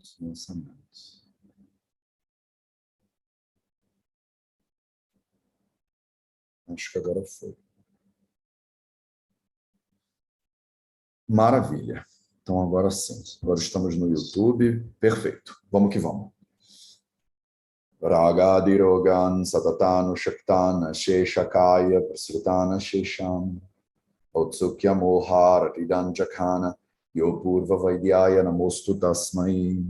Os lançamentos. Acho que agora foi. Maravilha. Então agora sim. Agora estamos no YouTube. Perfeito. Vamos que vamos. Ragadirogan satatanu shaktana sheshakaya prasritana shesham Otsukya mohar ridanjakana yopurva vaidyaya namostu tasmai.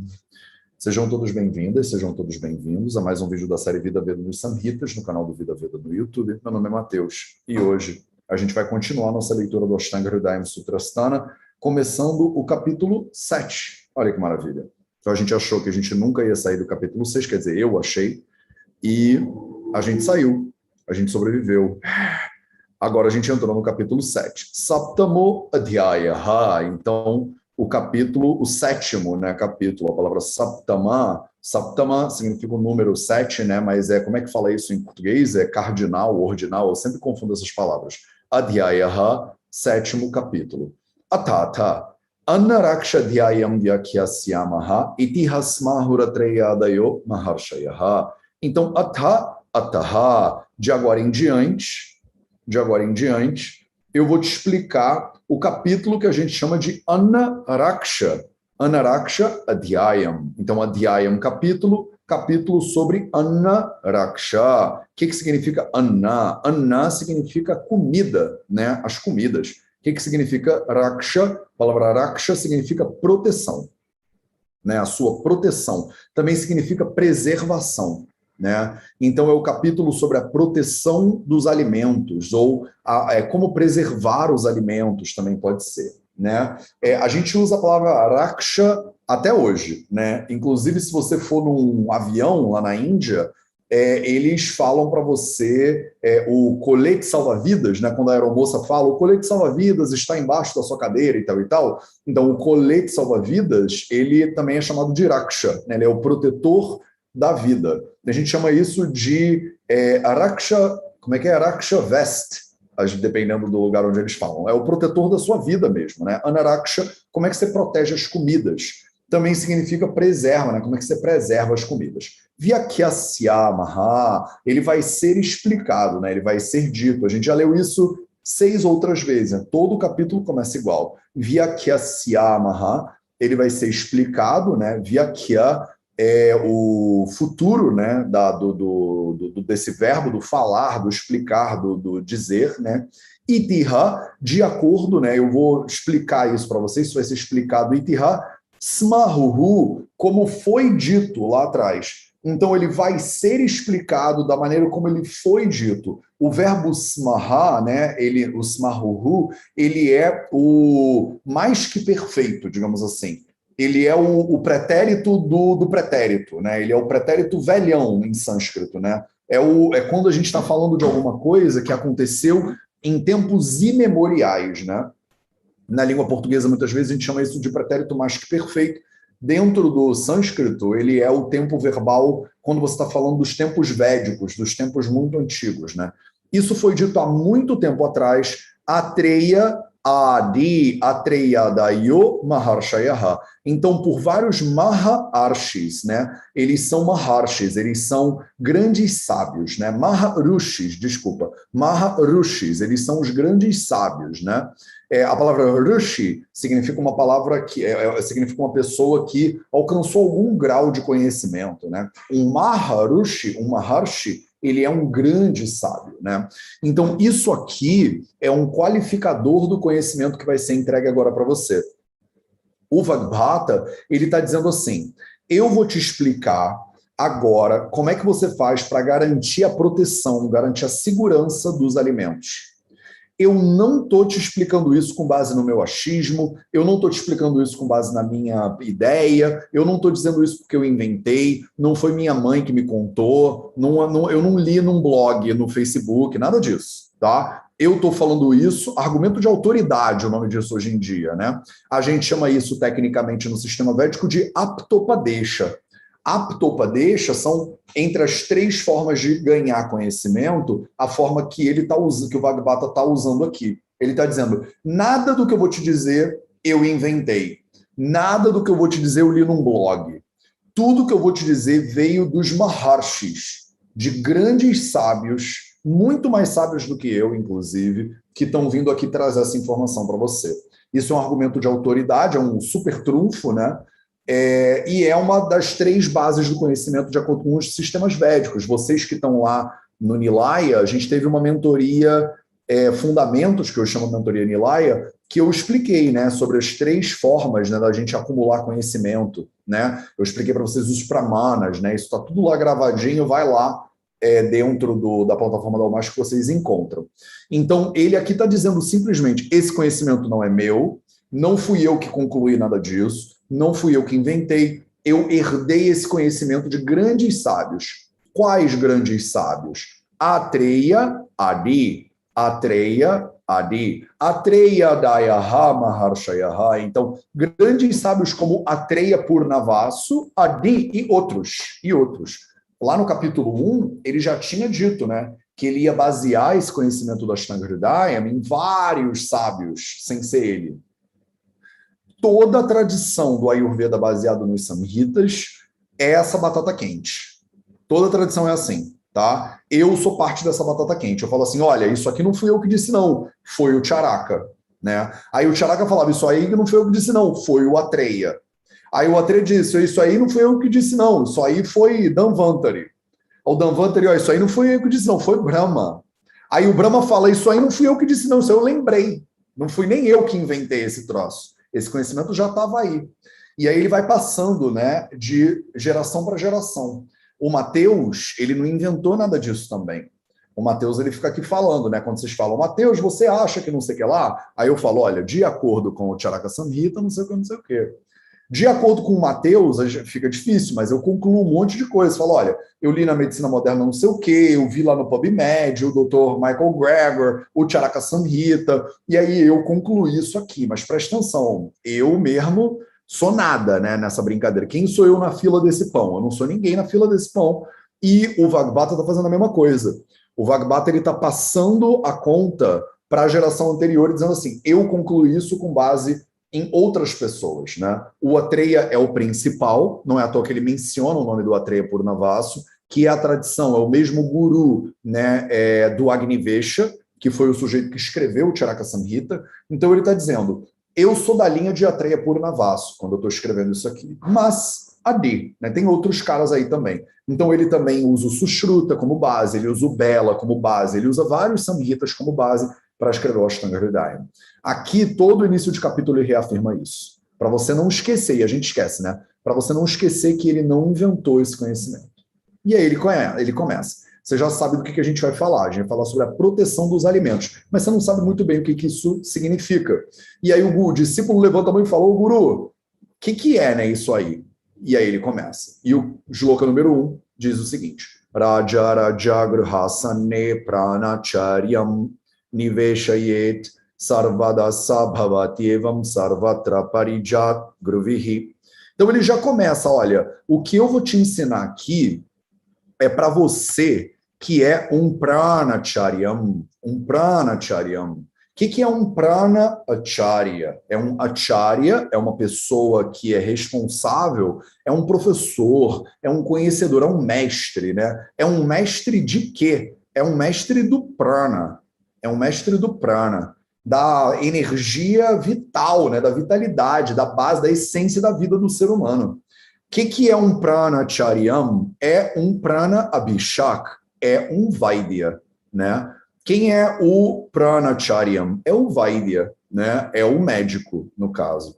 Sejam todos bem-vindas, sejam todos bem-vindos a mais um vídeo da série Vida Veda nos Samhitas, no canal do Vida Veda no YouTube. Meu nome é Matheus e hoje a gente vai continuar nossa leitura do Ashtanga Hridayam Sutrasthana, começando o capítulo 7. Olha que maravilha. Então a gente achou que a gente nunca ia sair do capítulo 6, quer dizer, eu achei, e a gente saiu, a gente sobreviveu. Agora a gente entrou no capítulo 7. Saptamo Adhyaya. Então, o capítulo, o sétimo, né, capítulo, a palavra Saptama. Saptama significa o número 7, né, mas como é que fala isso em português? É cardinal, ordinal, eu sempre confundo essas palavras. Adhyaya, sétimo capítulo. Atata. Annaraksha Dhyayam Vyakyasyamaha Itihasmahuratreyadayo Maharshaya. Então, ataha, de agora em diante, eu vou te explicar o capítulo que a gente chama de Anaraksha. Anaraksha Adhyayam. Então, Adhyayam, capítulo sobre Anaraksha. O que significa Anna? Anna significa comida, né? As comidas. O que significa Raksha? A palavra Raksha significa proteção, né? A sua proteção. Também significa preservação, né? Então, é o capítulo sobre a proteção dos alimentos, ou como preservar os alimentos, também pode ser, né? A gente usa a palavra Raksha até hoje, né? Inclusive, se você for num avião lá na Índia, eles falam para você o colete salva-vidas, né? Quando a aeromoça fala, o colete salva-vidas está embaixo da sua cadeira e tal e tal. Então, o colete salva-vidas, ele também é chamado de Raksha, né? Ele é o protetor da vida. A gente chama isso de Raksha, como é que é? Raksha Vest, dependendo do lugar onde eles falam. É o protetor da sua vida mesmo, né? Anaraksha, como é que você protege as comidas? Também significa preserva, né? Como é que você preserva as comidas? Vyakyasyamaha, ele vai ser explicado, né? Ele vai ser dito. A gente já leu isso 6 outras vezes, né? Todo o capítulo começa igual. Vyakyasyamaha, ele vai ser explicado, né? Vyakya é o futuro, né, desse verbo, do falar, do explicar, do dizer, né? Itiha, de acordo, né? Eu vou explicar isso para vocês, isso vai ser explicado. Itiha smahuhu, como foi dito lá atrás. Então, ele vai ser explicado da maneira como ele foi dito. O verbo smaha, né, o smahuhu, ele é o mais que perfeito, digamos assim. Ele é o pretérito do pretérito, né? Ele é o pretérito velhão em sânscrito, né? É quando a gente está falando de alguma coisa que aconteceu em tempos imemoriais, né? Na língua portuguesa, muitas vezes, a gente chama isso de pretérito mais que perfeito. Dentro do sânscrito, ele é o tempo verbal quando você está falando dos tempos védicos, dos tempos muito antigos, né? Isso foi dito há muito tempo atrás. Atreya Adi Atreyadayo Maharshayaha. Então, por vários Maharshis, né? Eles são Maharshis, eles são grandes sábios, né? Maharushis, eles são os grandes sábios, né? A palavra Rushi significa uma palavra que significa uma pessoa que alcançou algum grau de conhecimento, né? Um Maharshi, ele é um grande sábio, né? Então, isso aqui é um qualificador do conhecimento que vai ser entregue agora para você. O Vagbhata, ele está dizendo assim, eu vou te explicar agora como é que você faz para garantir a proteção, garantir a segurança dos alimentos. Eu não estou te explicando isso com base no meu achismo, eu não estou te explicando isso com base na minha ideia, eu não estou dizendo isso porque eu inventei, não foi minha mãe que me contou, eu não li num blog, no Facebook, nada disso, tá? Eu estou falando isso, argumento de autoridade, o nome disso hoje em dia, né? A gente chama isso tecnicamente no sistema védico de aptopadesha. Aptopadesha são, entre as 3 formas de ganhar conhecimento, a forma que ele tá usando, que o Vagbhata está usando aqui. Ele está dizendo, nada do que eu vou te dizer eu inventei. Nada do que eu vou te dizer eu li num blog. Tudo que eu vou te dizer veio dos Maharshis, de grandes sábios, muito mais sábios do que eu, inclusive, que estão vindo aqui trazer essa informação para você. Isso é um argumento de autoridade, é um super trunfo, né? E é uma das 3 bases do conhecimento de acordo com os sistemas védicos. Vocês que estão lá no Nilaya, a gente teve uma mentoria, Fundamentos, que eu chamo de mentoria Nilaya, que eu expliquei, né, sobre as 3 formas, né, da gente acumular conhecimento, né? Eu expliquei para vocês os pramanas, né? Isso está tudo lá gravadinho, vai lá dentro da plataforma da Almas que vocês encontram. Então, ele aqui está dizendo simplesmente, esse conhecimento não é meu, não fui eu que concluí nada disso, não fui eu que inventei, eu herdei esse conhecimento de grandes sábios. Quais grandes sábios? Atreya Adi. Atreya Adi. Atreya Dayaha Maharshayaha. Então, grandes sábios como Atreya Purnavasu, Adi e outros. E outros. Lá no capítulo 1, ele já tinha dito, né, que ele ia basear esse conhecimento do Ashtanga Hridayam em vários sábios, sem ser ele. Toda a tradição do Ayurveda baseado nos Samhitas é essa batata quente. Toda a tradição é assim, tá? Eu sou parte dessa batata quente. Eu falo assim, olha, isso aqui não fui eu que disse não, foi o Charaka, né? Aí o Charaka falava, isso aí não foi eu que disse não, foi o Atreya. Aí o Atreya disse, isso aí não foi eu que disse não, isso aí foi Dhanvantari. O Dhanvantari, ó, isso aí não foi eu que disse não, foi Brahma. Aí o Brahma fala, isso aí não fui eu que disse não, isso eu lembrei. Não fui nem eu que inventei esse troço. Esse conhecimento já estava aí. E aí ele vai passando, né, de geração para geração. O Mateus, ele não inventou nada disso também. O Mateus, ele fica aqui falando, né? Quando vocês falam, Mateus, você acha que não sei o que lá? Aí eu falo, olha, de acordo com o Charaka Samhita, não sei o que, não sei o que. De acordo com o Mateus, fica difícil, mas eu concluo um monte de coisa. Falo, olha, eu li na medicina moderna não sei o quê, eu vi lá no PubMed, o Dr. Michael Greger, o Charaka Samhita, e aí eu concluí isso aqui. Mas presta atenção, eu mesmo sou nada, né, nessa brincadeira. Quem sou eu na fila desse pão? Eu não sou ninguém na fila desse pão. E o Vagbata está fazendo a mesma coisa. O Vagbata está passando a conta para a geração anterior, dizendo assim, eu concluí isso com base em outras pessoas, né? O Atreya é o principal, não é à toa que ele menciona o nome do Atreya Purnavasu, que é a tradição, é o mesmo guru, né, do Agnivesha, que foi o sujeito que escreveu o Charaka Samhita. Então ele está dizendo, eu sou da linha de Atreya Purnavasu, quando eu estou escrevendo isso aqui. Mas Adi, né, tem outros caras aí também. Então ele também usa o Sushruta como base, ele usa o Bela como base, ele usa vários Samhitas como base para escrever o Ashtanga Hridayam. Aqui, todo o início de capítulo ele reafirma isso. Para você não esquecer, e a gente esquece, né? Para você não esquecer que ele não inventou esse conhecimento. E aí ele começa. Você já sabe do que a gente vai falar. A gente vai falar sobre a proteção dos alimentos. Mas você não sabe muito bem o que isso significa. E aí o discípulo levanta a mão e fala, ô Guru, o que é, né, isso aí? E aí ele começa. E o shloka número 1 diz o seguinte. Raja Raja Grihasane Pranacharyam Niveshayet Sarvada Sabhavati Evam Sarvatra Parijat Gruvihi. Então ele já começa, olha, o que eu vou te ensinar aqui é para você que é um Pranacharyam. Um Pranacharyam. O que é um Prana Acharya? É um Acharya, é uma pessoa que é responsável, é um professor, é um conhecedor, é um mestre, né? É um mestre de quê? É um mestre do Prana. É um mestre do Prana, da energia vital, né? Da vitalidade, da base, da essência da vida do ser humano. O que é um Pranacharyam? É um Prana Abhishek, é um Vaidya, né? Quem é o Pranacharyam? É o Vaidya, né? É o médico, no caso.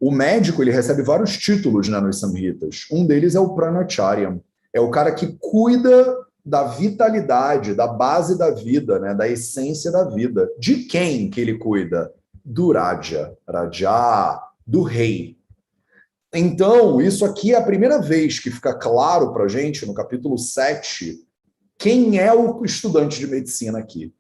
O médico, ele recebe vários títulos, né, nos Samhitas. Um deles é o Pranacharyam. É o cara que cuida da vitalidade, da base da vida, né, da essência da vida. De quem que ele cuida? Do Raja, do rei. Então, isso aqui é a primeira vez que fica claro para a gente, no capítulo 7, quem é o estudante de medicina aqui?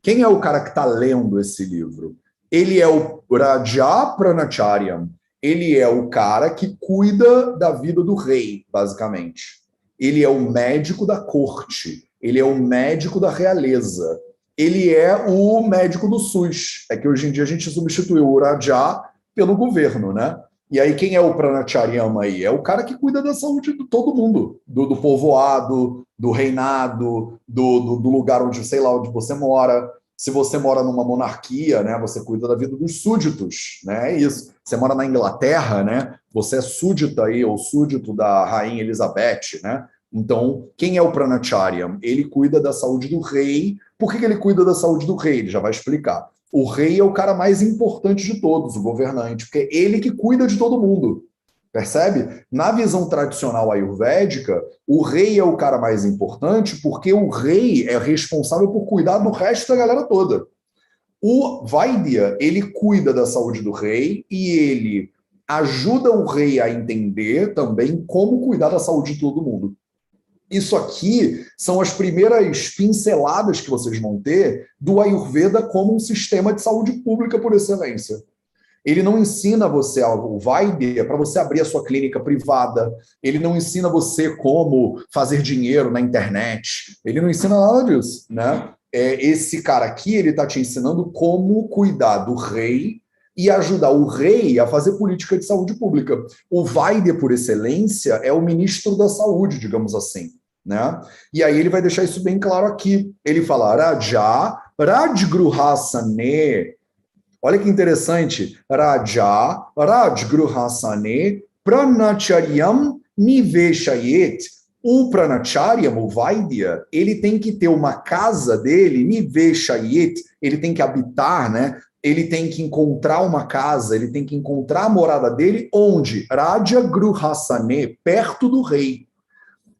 Quem é o cara que está lendo esse livro? Ele é o Raja Pranacharyam. Ele é o cara que cuida da vida do rei, basicamente. Ele é o médico da corte. Ele é o médico da realeza. Ele é o médico do SUS. É que hoje em dia a gente substituiu o Raja pelo governo, né? E aí, quem é o Pranacharyama aí? É o cara que cuida da saúde de todo mundo, do povoado, do reinado, do lugar onde, sei lá, onde você mora. Se você mora numa monarquia, né, você cuida da vida dos súditos, né? É isso. Você mora na Inglaterra, né? Você é súdita aí, ou súdito da Rainha Elizabeth, né? Então, quem é o Pranacharya? Ele cuida da saúde do rei. Por que ele cuida da saúde do rei? Ele já vai explicar. O rei é o cara mais importante de todos, o governante, porque é ele que cuida de todo mundo. Percebe? Na visão tradicional ayurvédica, o rei é o cara mais importante porque o rei é responsável por cuidar do resto da galera toda. O Vaidya, ele cuida da saúde do rei e ele ajuda o rei a entender também como cuidar da saúde de todo mundo. Isso aqui são as primeiras pinceladas que vocês vão ter do Ayurveda como um sistema de saúde pública por excelência. Ele não ensina você, o Vaidya, para você abrir a sua clínica privada. Ele não ensina você como fazer dinheiro na internet. Ele não ensina nada disso, né? Esse cara aqui, ele está te ensinando como cuidar do rei e ajudar o rei a fazer política de saúde pública. O Vaidya, por excelência, é o ministro da saúde, digamos assim, né? E aí ele vai deixar isso bem claro aqui. Ele fala, Raja, Rajgruhasane. Olha que interessante. Raja, Rajgruhasane, Pranacharyam Niveshayet. O Pranacharyam, o Vaidya, ele tem que ter uma casa dele, Niveshayet, ele tem que habitar, né? Ele tem que encontrar uma casa, ele tem que encontrar a morada dele, onde? Raja Gruhasane, perto do rei.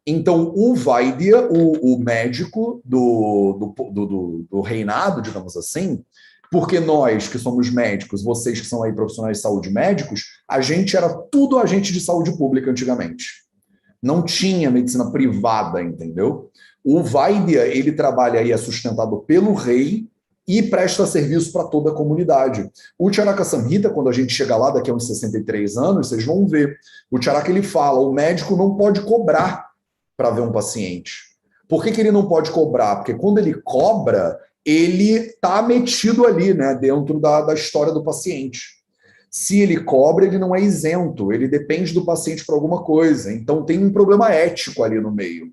Então, o Vaidya, o médico do reinado, digamos assim, porque nós que somos médicos, vocês que são aí profissionais de saúde médicos, a gente era tudo agente de saúde pública antigamente. Não tinha medicina privada, entendeu? O Vaidya, ele trabalha aí, é sustentado pelo rei e presta serviço para toda a comunidade. O Charaka Samhita, quando a gente chegar lá daqui a uns 63 anos, vocês vão ver. O Charaka, ele fala, o médico não pode cobrar para ver um paciente. Por que ele não pode cobrar? Porque quando ele cobra, ele está metido ali, né, dentro da história do paciente. Se ele cobra, ele não é isento, ele depende do paciente para alguma coisa. Então tem um problema ético ali no meio.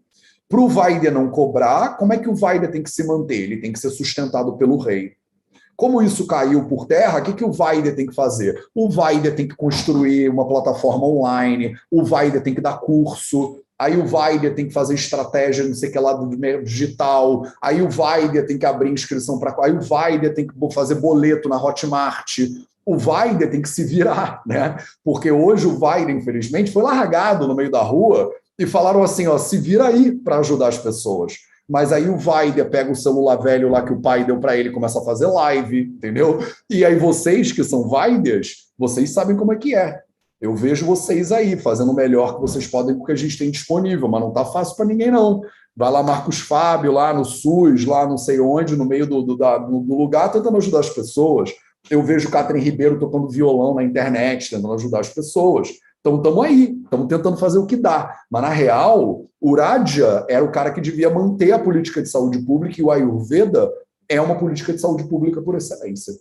Para o Vaidya não cobrar, como é que o Vaidya tem que se manter? Ele tem que ser sustentado pelo rei. Como isso caiu por terra, o que o Vaidya tem que fazer? O Vaidya tem que construir uma plataforma online, o Vaidya tem que dar curso, aí o Vaidya tem que fazer estratégia, não sei o que lá, do digital, aí o Vaidya tem que abrir inscrição para... Aí o Vaidya tem que fazer boleto na Hotmart, o Vaidya tem que se virar, né? Porque hoje o Vaidya, infelizmente, foi largado no meio da rua e falaram assim, ó, se vira aí para ajudar as pessoas. Mas aí o Vaidya pega o celular velho lá que o pai deu para ele e começa a fazer live, entendeu? E aí vocês que são Vaidyas, vocês sabem como é que é. Eu vejo vocês aí fazendo o melhor que vocês podem com o que a gente tem disponível, mas não tá fácil para ninguém não. Vai lá Marcos Fábio, lá no SUS, lá não sei onde, no meio do lugar, tentando ajudar as pessoas. Eu vejo Catherine Ribeiro tocando violão na internet, tentando ajudar as pessoas. Então, estamos aí, estamos tentando fazer o que dá. Mas, na real, o Raja era o cara que devia manter a política de saúde pública e o Ayurveda é uma política de saúde pública por excelência.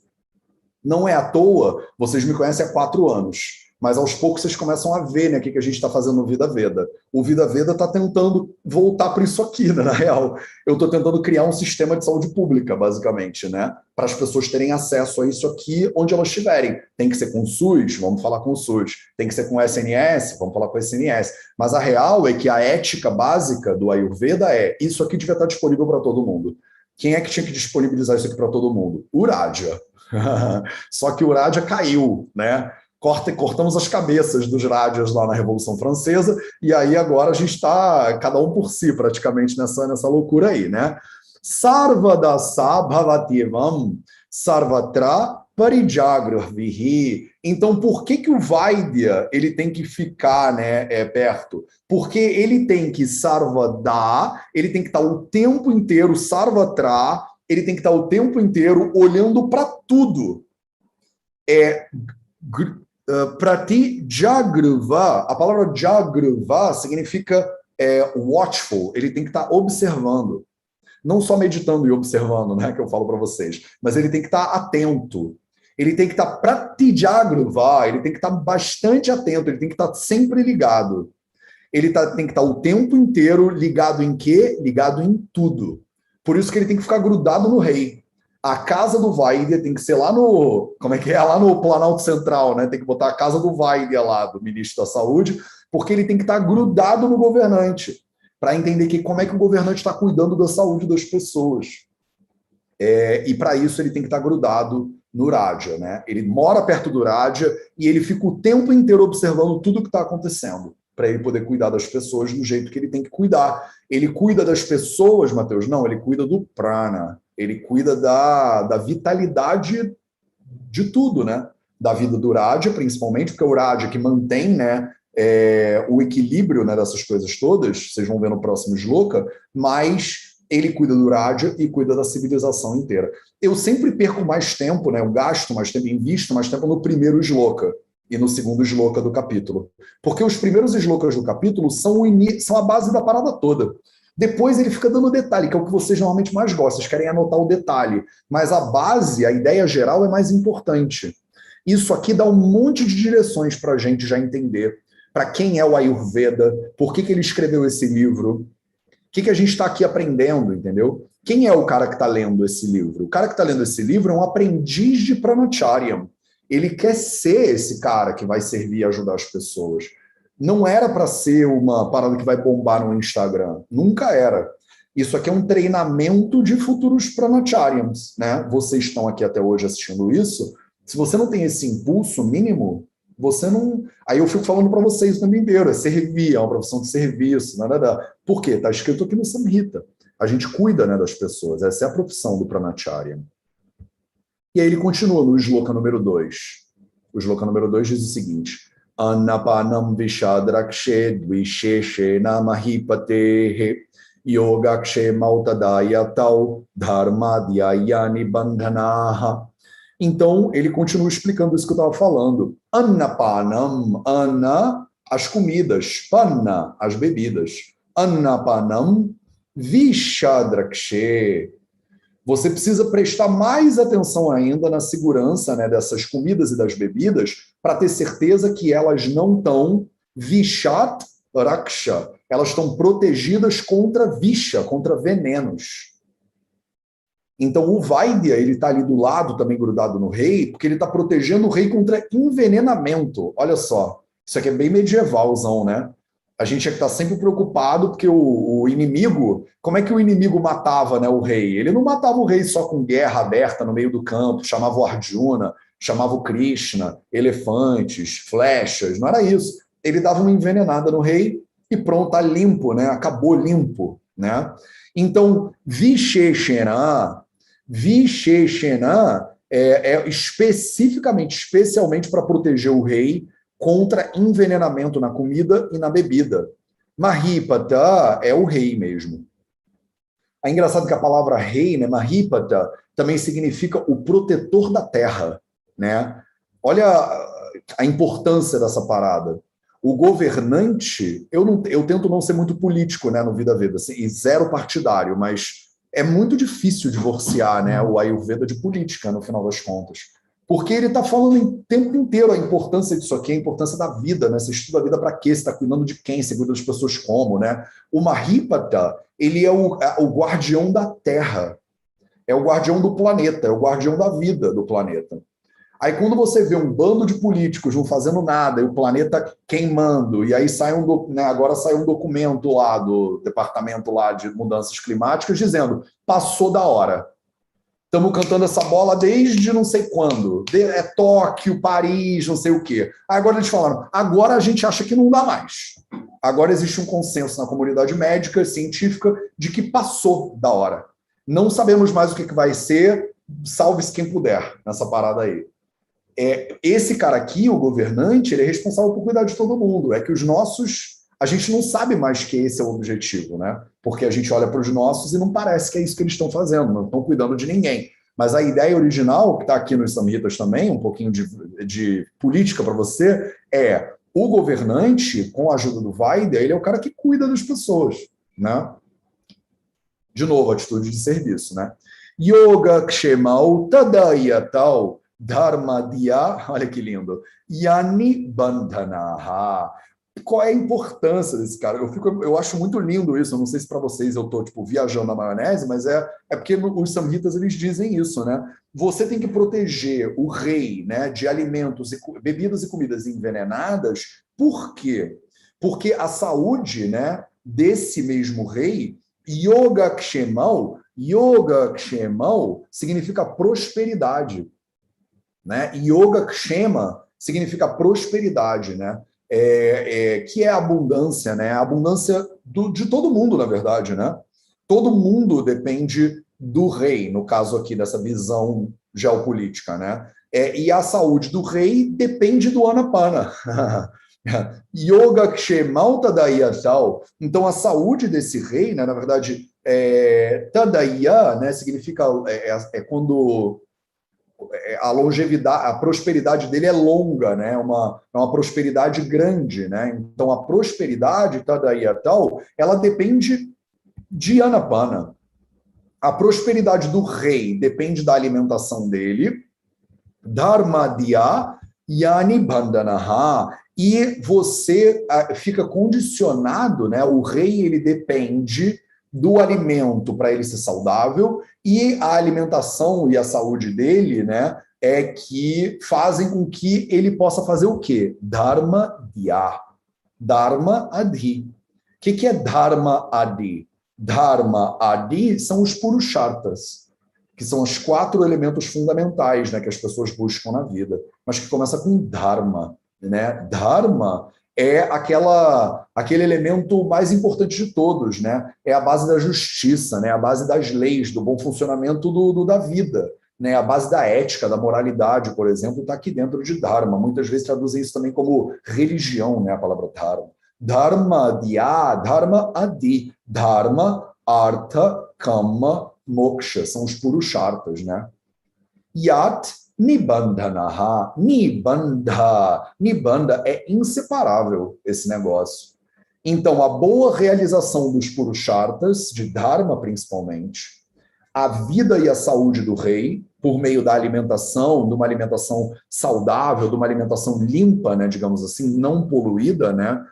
Não é à toa, vocês me conhecem há 4 anos, mas aos poucos vocês começam a ver, né, o que a gente está fazendo no Vida Veda. O Vida Veda está tentando voltar para isso aqui, né, na real. Eu estou tentando criar um sistema de saúde pública, basicamente, né, para as pessoas terem acesso a isso aqui onde elas estiverem. Tem que ser com o SUS, vamos falar com o SUS. Tem que ser com o SNS, vamos falar com o SNS. Mas a real é que a ética básica do Ayurveda é isso aqui devia estar disponível para todo mundo. Quem é que tinha que disponibilizar isso aqui para todo mundo? O Raja. Só que o Raja caiu, né? Cortamos as cabeças dos rádios lá na Revolução Francesa, e aí agora a gente está cada um por si, praticamente, nessa loucura aí, né? Sarvadasa bhavativam sarvatra parijagravihi. Então, por que o Vaidya ele tem que ficar, né, perto? Porque ele tem que sarvada, ele tem que estar o tempo inteiro, sarvatra, ele tem que estar o tempo inteiro olhando para tudo. Prati Jagruva, a palavra Jagruva significa watchful, ele tem que estar observando. Não só meditando e observando, né, que eu falo para vocês, mas ele tem que estar atento. Ele tem que estar pratijagruva, ele tem que estar bastante atento, ele tem que estar sempre ligado. Tem que estar o tempo inteiro ligado em quê? Ligado em tudo. Por isso que ele tem que ficar grudado no rei. A casa do Vaidya tem que ser lá no... Como é que é? Lá no Planalto Central, né? Tem que botar a casa do Vaidya lá, do ministro da Saúde, porque ele tem que estar grudado no governante, para entender como é que o governante está cuidando da saúde das pessoas. E para isso ele tem que estar grudado no Raja, né? Ele mora perto do Raja e ele fica o tempo inteiro observando tudo que está acontecendo, para ele poder cuidar das pessoas do jeito que ele tem que cuidar. Ele cuida das pessoas, Mateus? Não, ele cuida do prana. Ele cuida da vitalidade de tudo, né? Da vida do Raja, principalmente, porque é o Raja que mantém, né, o equilíbrio, né, dessas coisas todas, vocês vão ver no próximo Shloka, mas ele cuida do Raja e cuida da civilização inteira. Eu sempre perco mais tempo, né, eu gasto mais tempo, invisto mais tempo no primeiro Shloka e no segundo Shloka do capítulo. Porque os primeiros Shlokas do capítulo são a base da parada toda. Depois ele fica dando detalhe, que é o que vocês normalmente mais gostam, vocês querem anotar o detalhe. Mas a base, a ideia geral é mais importante. Isso aqui dá um monte de direções para a gente já entender para quem é o Ayurveda, por que ele escreveu esse livro, o que a gente está aqui aprendendo, entendeu? Quem é o cara que está lendo esse livro? O cara que está lendo esse livro é um aprendiz de Pranacharya. Ele quer ser esse cara que vai servir e ajudar as pessoas. Não era para ser uma parada que vai bombar no Instagram. Nunca era. Isso aqui é um treinamento de futuros Pranacharyams, né? Vocês estão aqui até hoje assistindo isso. Se você não tem esse impulso mínimo, você não... Aí eu fico falando para vocês o tempo inteiro, é servir, é uma profissão de serviço, nada. Por quê? Está escrito aqui no Samhita. A gente cuida, né, das pessoas. Essa é a profissão do Pranacharya. E aí ele continua no Shloka número 2. O Shloka número 2 diz o seguinte: Annapanam vishadrakshe dvisheshe namahipatehe yogakshe mautadayatau dharmadhyayani bandhanaha. Então, ele continua explicando isso que eu estava falando. Annapanam, anna, as comidas, panna, as bebidas. Annapanam vishadrakshe. Você precisa prestar mais atenção ainda na segurança, né, dessas comidas e das bebidas, para ter certeza que elas não estão vishat raksha, elas estão protegidas contra visha, contra venenos. Então o Vaidya, ele está ali do lado também grudado no rei, porque ele está protegendo o rei contra envenenamento. Olha só, isso aqui é bem medievalzão, né? A gente é que está sempre preocupado, porque o inimigo, como é que o inimigo matava, né, o rei? Ele não matava o rei só com guerra aberta no meio do campo, chamava o Arjuna, chamava o Krishna, elefantes, flechas, não era isso. Ele dava uma envenenada no rei e pronto, tá limpo, né? Acabou limpo, né? Então, Visheshena especialmente para proteger o rei contra envenenamento na comida e na bebida. Mahipata é o rei mesmo. É engraçado que a palavra rei, né, Mahipata, também significa o protetor da terra, né? Olha a importância dessa parada. O governante, eu tento não ser muito político, né, no Vida Veda, assim, e zero partidário, mas é muito difícil divorciar, né, o Ayurveda de política, no final das contas. Porque ele está falando o tempo inteiro a importância disso aqui, a importância da vida, né? Você estuda a vida para quê? Você está cuidando de quem? Você cuida das pessoas como, né? O Mahipata, ele é o guardião da Terra, é o guardião do planeta, é o guardião da vida do planeta. Aí quando você vê um bando de políticos não fazendo nada, e o planeta queimando, e aí agora sai um documento lá do Departamento lá de Mudanças Climáticas dizendo, passou da hora. Estamos cantando essa bola desde não sei quando. É Tóquio, Paris, não sei o quê. Agora eles falaram, agora a gente acha que não dá mais. Agora existe um consenso na comunidade médica, científica, de que passou da hora. Não sabemos mais o que vai ser, salve-se quem puder nessa parada aí. Esse cara aqui, o governante, ele é responsável por cuidar de todo mundo. É que os nossos... A gente não sabe mais que esse é o objetivo, né? Porque a gente olha para os nossos e não parece que é isso que eles estão fazendo, não estão cuidando de ninguém. Mas a ideia original, que está aqui nos Samhitas também, um pouquinho de política para você, é o governante, com a ajuda do Vaidya, ele é o cara que cuida das pessoas, né? De novo, atitude de serviço, né? Yoga Kshemal Tadayatal Dharmadya, olha que lindo, Yani Bandhanaha. Qual é a importância desse cara? Eu acho muito lindo isso. Eu não sei se para vocês eu estou tipo, viajando na maionese, mas é porque os samhitas eles dizem isso, né? Você tem que proteger o rei, né, de alimentos, bebidas e comidas envenenadas. Por quê? Porque a saúde, né, desse mesmo rei, Yoga Kshemal significa prosperidade, né? Yoga Kshema significa prosperidade, né? Que é a abundância, né? A abundância de todo mundo, na verdade, né? Todo mundo depende do rei, no caso aqui dessa visão geopolítica, né? E a saúde do rei depende do Anapana. Yoga Kshemal Tadayatal. Então, a saúde desse rei, né, na verdade, Tadaya, né, significa quando a longevidade, a prosperidade dele é longa, né? É uma prosperidade grande, né? Então a prosperidade Tadayatal, ela depende de Anapana. A prosperidade do rei depende da alimentação dele, Dharmadya Yani Bandhanaha, e você fica condicionado, né? O rei ele depende do alimento para ele ser saudável e a alimentação e a saúde dele, né? É que fazem com que ele possa fazer o quê? Dharma Dhyā. Dharma Adi. O que é Dharma Adi? Dharma Adi são os Purusharthas, que são os 4 elementos fundamentais, né, que as pessoas buscam na vida, mas que começa com Dharma, né? Dharma é aquele elemento mais importante de todos, né? É a base da justiça, né? A base das leis, do bom funcionamento da vida, né? A base da ética, da moralidade, por exemplo, está aqui dentro de Dharma. Muitas vezes traduzem isso também como religião, né? A palavra Dharma. Dharma Dhyā, Dharma Adi, Dharma, Artha, Kama, Moksha, são os Purusharthas, né? Yat Nibandhanaha, Nibandha é inseparável esse negócio. Então, a boa realização dos Purusharthas, de Dharma principalmente, a vida e a saúde do rei, por meio da alimentação, de uma alimentação saudável, de uma alimentação limpa, né, digamos assim, não poluída, né,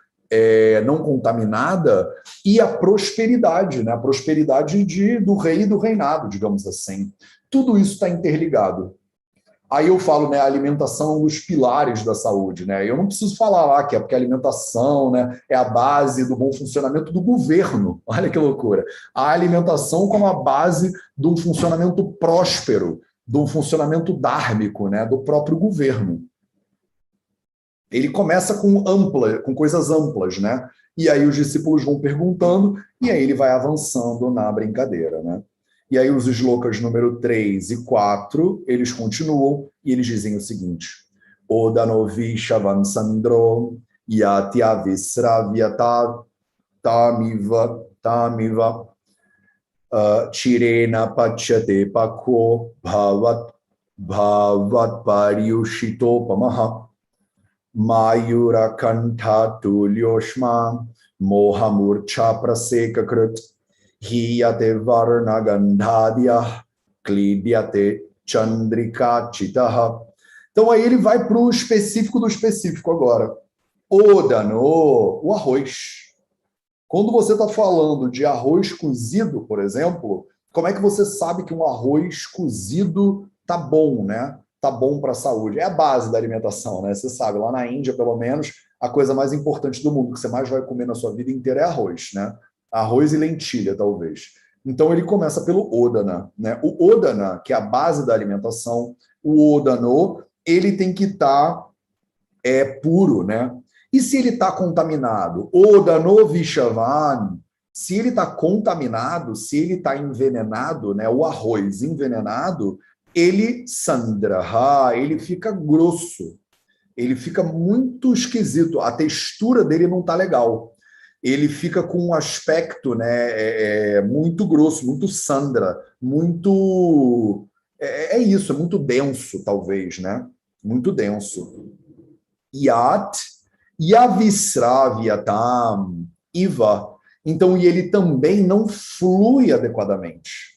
não contaminada, e a prosperidade, né, a prosperidade do rei e do reinado, digamos assim. Tudo isso está interligado. Aí eu falo, né, a alimentação é um dos pilares da saúde, né? Eu não preciso falar lá que é porque a alimentação, né, é a base do bom funcionamento do governo. Olha que loucura. A alimentação como a base de um funcionamento próspero, de um funcionamento dármico, né, do próprio governo. Ele começa com coisas amplas, né? E aí os discípulos vão perguntando e aí ele vai avançando na brincadeira, né? E aí os shlokas número 3 e 4, eles continuam e eles dizem o seguinte: Odanovi Shavansandro Yatya Visravyata Tamiva Chirena Pachyate Pakho Bhavat Pariushitopamaha Mayura Kantha Tulyoshma Mohamurcha Praseka Krut Hiyate Varna Gandhadya Klidyate Chandrika Chitaha. Então aí ele vai para o específico do específico agora. Odano, o arroz. Quando você está falando de arroz cozido, por exemplo, como é que você sabe que um arroz cozido tá bom, né? Tá bom para a saúde? É a base da alimentação, né? Você sabe, lá na Índia, pelo menos, a coisa mais importante do mundo que você mais vai comer na sua vida inteira é arroz, né? Arroz e lentilha, talvez. Então ele começa pelo Odana, né? O Odana, que é a base da alimentação, o Odano, ele tem que estar puro, né? E se ele está contaminado? Odano Vishavan. Se ele está contaminado, se ele está envenenado, né? O arroz envenenado, ele sandraha, ele fica grosso. Ele fica muito esquisito. A textura dele não está legal. Ele fica com um aspecto, né, muito grosso, muito sandra, muito... isso, é muito denso, talvez, né? Muito denso. Yat Yavisravyatam Iva. Então, e ele também não flui adequadamente.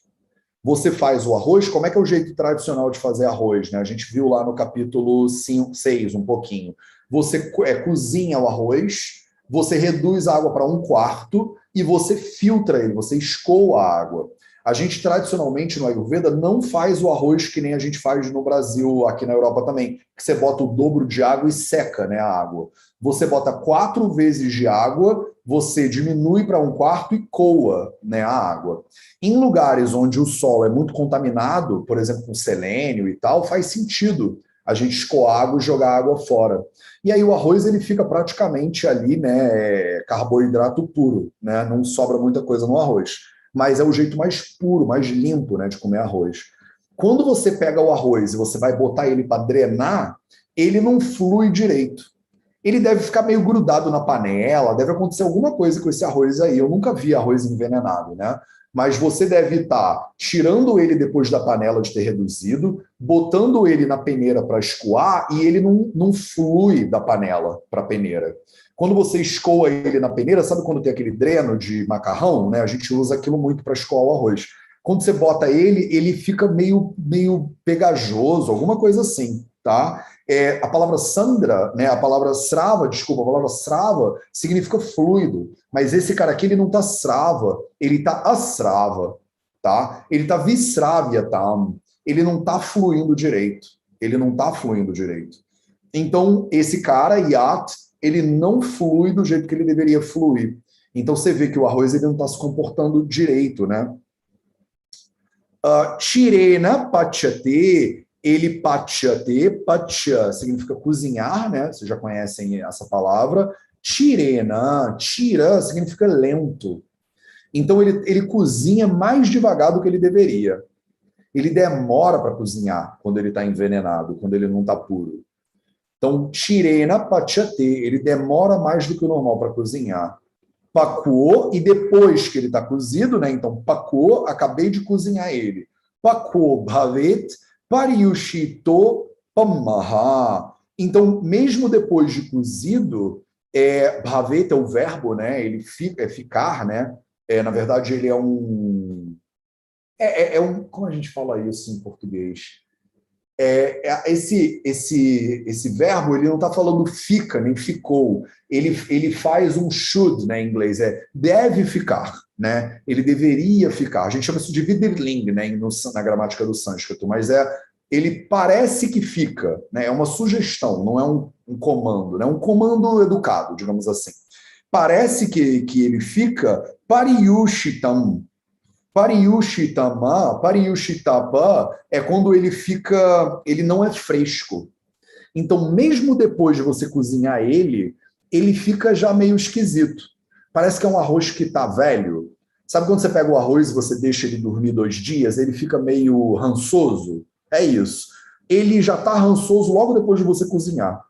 Você faz o arroz, como é que é o jeito tradicional de fazer arroz, né? A gente viu lá no capítulo 5, 6 um pouquinho. Você cozinha o arroz, você reduz a água para 1/4 e você filtra ele, você escoa a água. A gente, tradicionalmente, no Ayurveda, não faz o arroz que nem a gente faz no Brasil, aqui na Europa também, que você bota o dobro de água e seca, né, a água. Você bota 4 vezes de água, você diminui para 1/4 e coa, né, a água. Em lugares onde o solo é muito contaminado, por exemplo, com selênio e tal, faz sentido a gente escoar água e jogar água fora. E aí o arroz ele fica praticamente ali, né, carboidrato puro, né, não sobra muita coisa no arroz. Mas é o jeito mais puro, mais limpo, né, de comer arroz. Quando você pega o arroz e você vai botar ele para drenar, ele não flui direito. Ele deve ficar meio grudado na panela, deve acontecer alguma coisa com esse arroz aí. Eu nunca vi arroz envenenado, né? Mas você deve estar tirando ele depois da panela de ter reduzido, botando ele na peneira para escoar e ele não flui da panela para a peneira. Quando você escoa ele na peneira, sabe quando tem aquele dreno de macarrão? Né? A gente usa aquilo muito para escoar o arroz. Quando você bota ele, ele fica meio pegajoso, alguma coisa assim, tá? A palavra sandra, né, a palavra srava, desculpa, a palavra srava significa fluido, mas esse cara aqui ele não está srava, ele está asrava, tá? Ele está visravyatam, ele não está fluindo direito, ele não está fluindo direito. Então, esse cara, yat, ele não flui do jeito que ele deveria fluir. Então, você vê que o arroz ele não está se comportando direito, né? Tirena pachyate, ele pachyate, pacha significa cozinhar, né? Vocês já conhecem essa palavra. Tirena, tira significa lento. Então ele cozinha mais devagar do que ele deveria. Ele demora para cozinhar quando ele está envenenado, quando ele não está puro. Então, tirena pachyate, ele demora mais do que o normal para cozinhar. Pacuou, e depois que ele está cozido, né? Então, pacuou, acabei de cozinhar ele. Pacuou bhavet pariushito pamaha. Então, mesmo depois de cozido, bhavet é o verbo, né? Ele fica, é ficar, né? Na verdade, ele é um... Como a gente fala isso em português? Esse verbo ele não está falando fica, nem ficou. Ele faz um should, né, em inglês, deve ficar, né? Ele deveria ficar. A gente chama isso de viderling, né, na gramática do sânscrito, mas ele parece que fica, né? É uma sugestão, não é um comando, né? Um comando educado, digamos assim. Parece que ele fica pariyushitam. Pariyushitapa é quando ele fica, ele não é fresco. Então, mesmo depois de você cozinhar ele fica já meio esquisito. Parece que é um arroz que está velho. Sabe quando você pega o arroz e você deixa ele dormir 2 dias, ele fica meio rançoso? É isso. Ele já está rançoso logo depois de você cozinhar.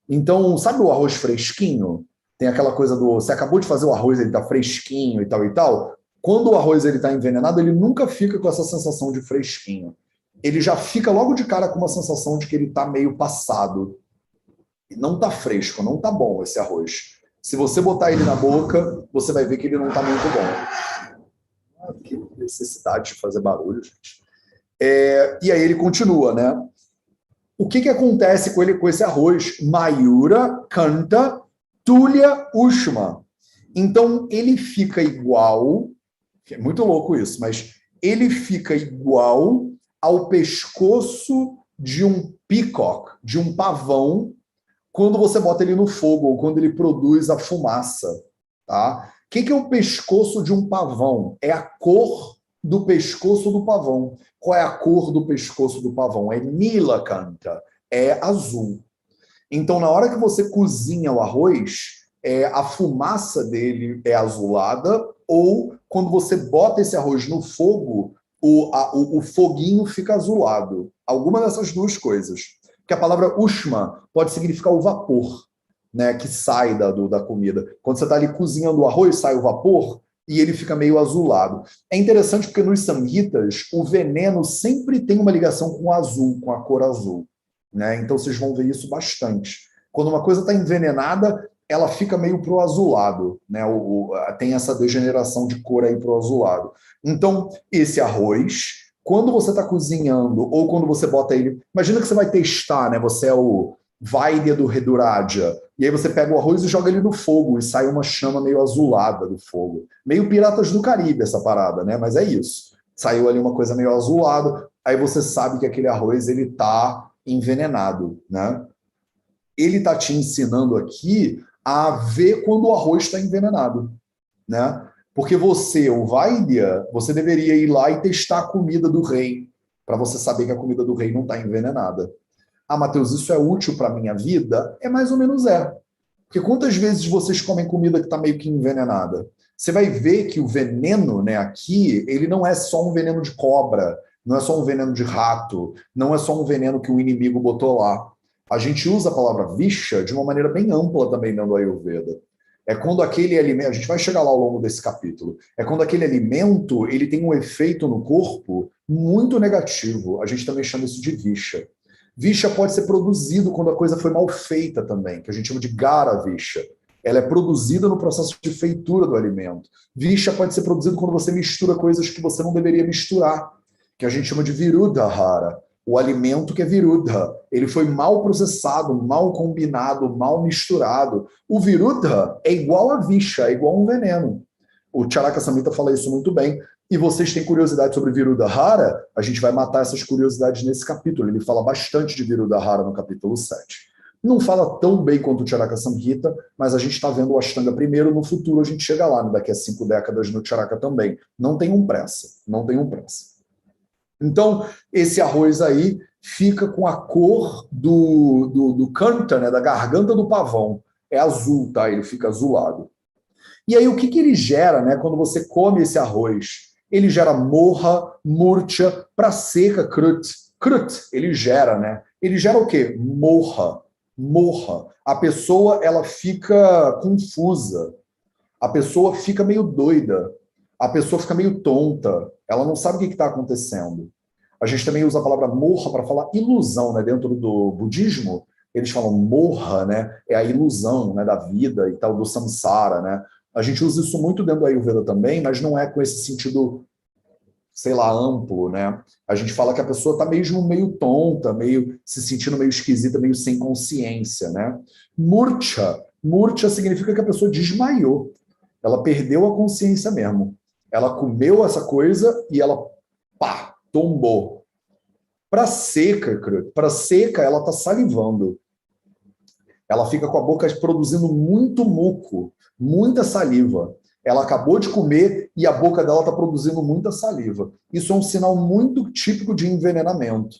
Então, sabe o arroz fresquinho? Tem aquela coisa do, você acabou de fazer o arroz, ele está fresquinho e tal e tal. Quando o arroz está envenenado, ele nunca fica com essa sensação de fresquinho. Ele já fica logo de cara com uma sensação de que ele está meio passado. E não está fresco, não está bom esse arroz. Se você botar ele na boca, você vai ver que ele não está muito bom. Que necessidade de fazer barulho, gente. E aí ele continua, né? O que acontece com esse arroz? Mayura, canta, tulya, ushma. Então, ele fica igual... É muito louco isso, mas ele fica igual ao pescoço de um peacock, de um pavão, quando você bota ele no fogo, ou quando ele produz a fumaça. Tá? O que é o pescoço de um pavão? É a cor do pescoço do pavão. Qual é a cor do pescoço do pavão? É nilakanta, é azul. Então, na hora que você cozinha o arroz, a fumaça dele é azulada, ou quando você bota esse arroz no fogo, o foguinho fica azulado. Alguma dessas duas coisas. Porque a palavra ushma pode significar o vapor, né, que sai da comida. Quando você está ali cozinhando o arroz, sai o vapor e ele fica meio azulado. É interessante porque nos samhitas, o veneno sempre tem uma ligação com o azul, com a cor azul. Né? Então vocês vão ver isso bastante. Quando uma coisa está envenenada, ela fica meio pro azulado, né? Tem essa degeneração de cor aí pro azulado. Então, esse arroz, quando você está cozinhando, ou quando você bota ele... Imagina que você vai testar, né? Você é o Vaidya do Reduraja, e aí você pega o arroz e joga ele no fogo, e sai uma chama meio azulada do fogo. Meio Piratas do Caribe essa parada, né? Mas é isso. Saiu ali uma coisa meio azulada, aí você sabe que aquele arroz, ele tá envenenado, né? Ele tá te ensinando aqui a ver quando o arroz está envenenado, né? Porque você, o Vaidya, você deveria ir lá e testar a comida do rei, para você saber que a comida do rei não está envenenada. Ah, Matheus, isso é útil para a minha vida? É mais ou menos é. Porque quantas vezes vocês comem comida que está meio que envenenada? Você vai ver que o veneno, né, aqui, ele não é só um veneno de cobra, não é só um veneno de rato, não é só um veneno que o inimigo botou lá. A gente usa a palavra visha de uma maneira bem ampla também dentro do Ayurveda. É quando aquele alimento, a gente vai chegar lá ao longo desse capítulo, é quando aquele alimento ele tem um efeito no corpo muito negativo. A gente também chama isso de visha. Visha pode ser produzido quando a coisa foi mal feita também, que a gente chama de gara visha. Ela é produzida no processo de feitura do alimento. Visha pode ser produzido quando você mistura coisas que você não deveria misturar, que a gente chama de virudhara. O alimento que é virudha. Ele foi mal processado, mal combinado, mal misturado. O virudha é igual a visha, é igual a um veneno. O Charaka Samhita fala isso muito bem. E vocês têm curiosidade sobre Virudhara? A gente vai matar essas curiosidades nesse capítulo. Ele fala bastante de Virudhara no capítulo 7. Não fala tão bem quanto o Charaka Samhita, mas a gente está vendo o Ashtanga primeiro. No futuro a gente chega lá, né? Daqui a 5 décadas no Charaka também. Não tenham pressa, não tenham pressa. Então, esse arroz aí fica com a cor do canta, né, da garganta do pavão. É azul, tá? Ele fica azulado. E aí, o que ele gera, né, quando você come esse arroz? Ele gera morra, murcha, praseca, krut. Krut, ele gera, né? Ele gera o quê? Morra. Morra. A pessoa, ela fica confusa. A pessoa fica meio doida. A pessoa fica meio tonta. Ela não sabe o que está acontecendo. A gente também usa a palavra morra para falar ilusão, né? Dentro do budismo, eles falam morra, né? É a ilusão, né, da vida e tal, do samsara, né? A gente usa isso muito dentro do Ayurveda também, mas não é com esse sentido, sei lá, amplo, né? A gente fala que a pessoa está mesmo meio tonta, meio se sentindo meio esquisita, meio sem consciência, né? Murcha. Murcha significa que a pessoa desmaiou. Ela perdeu a consciência mesmo. Ela comeu essa coisa e ela, pá, tombou. Para seca, ela está salivando. Ela fica com a boca produzindo muito muco, muita saliva. Ela acabou de comer e a boca dela está produzindo muita saliva. Isso é um sinal muito típico de envenenamento.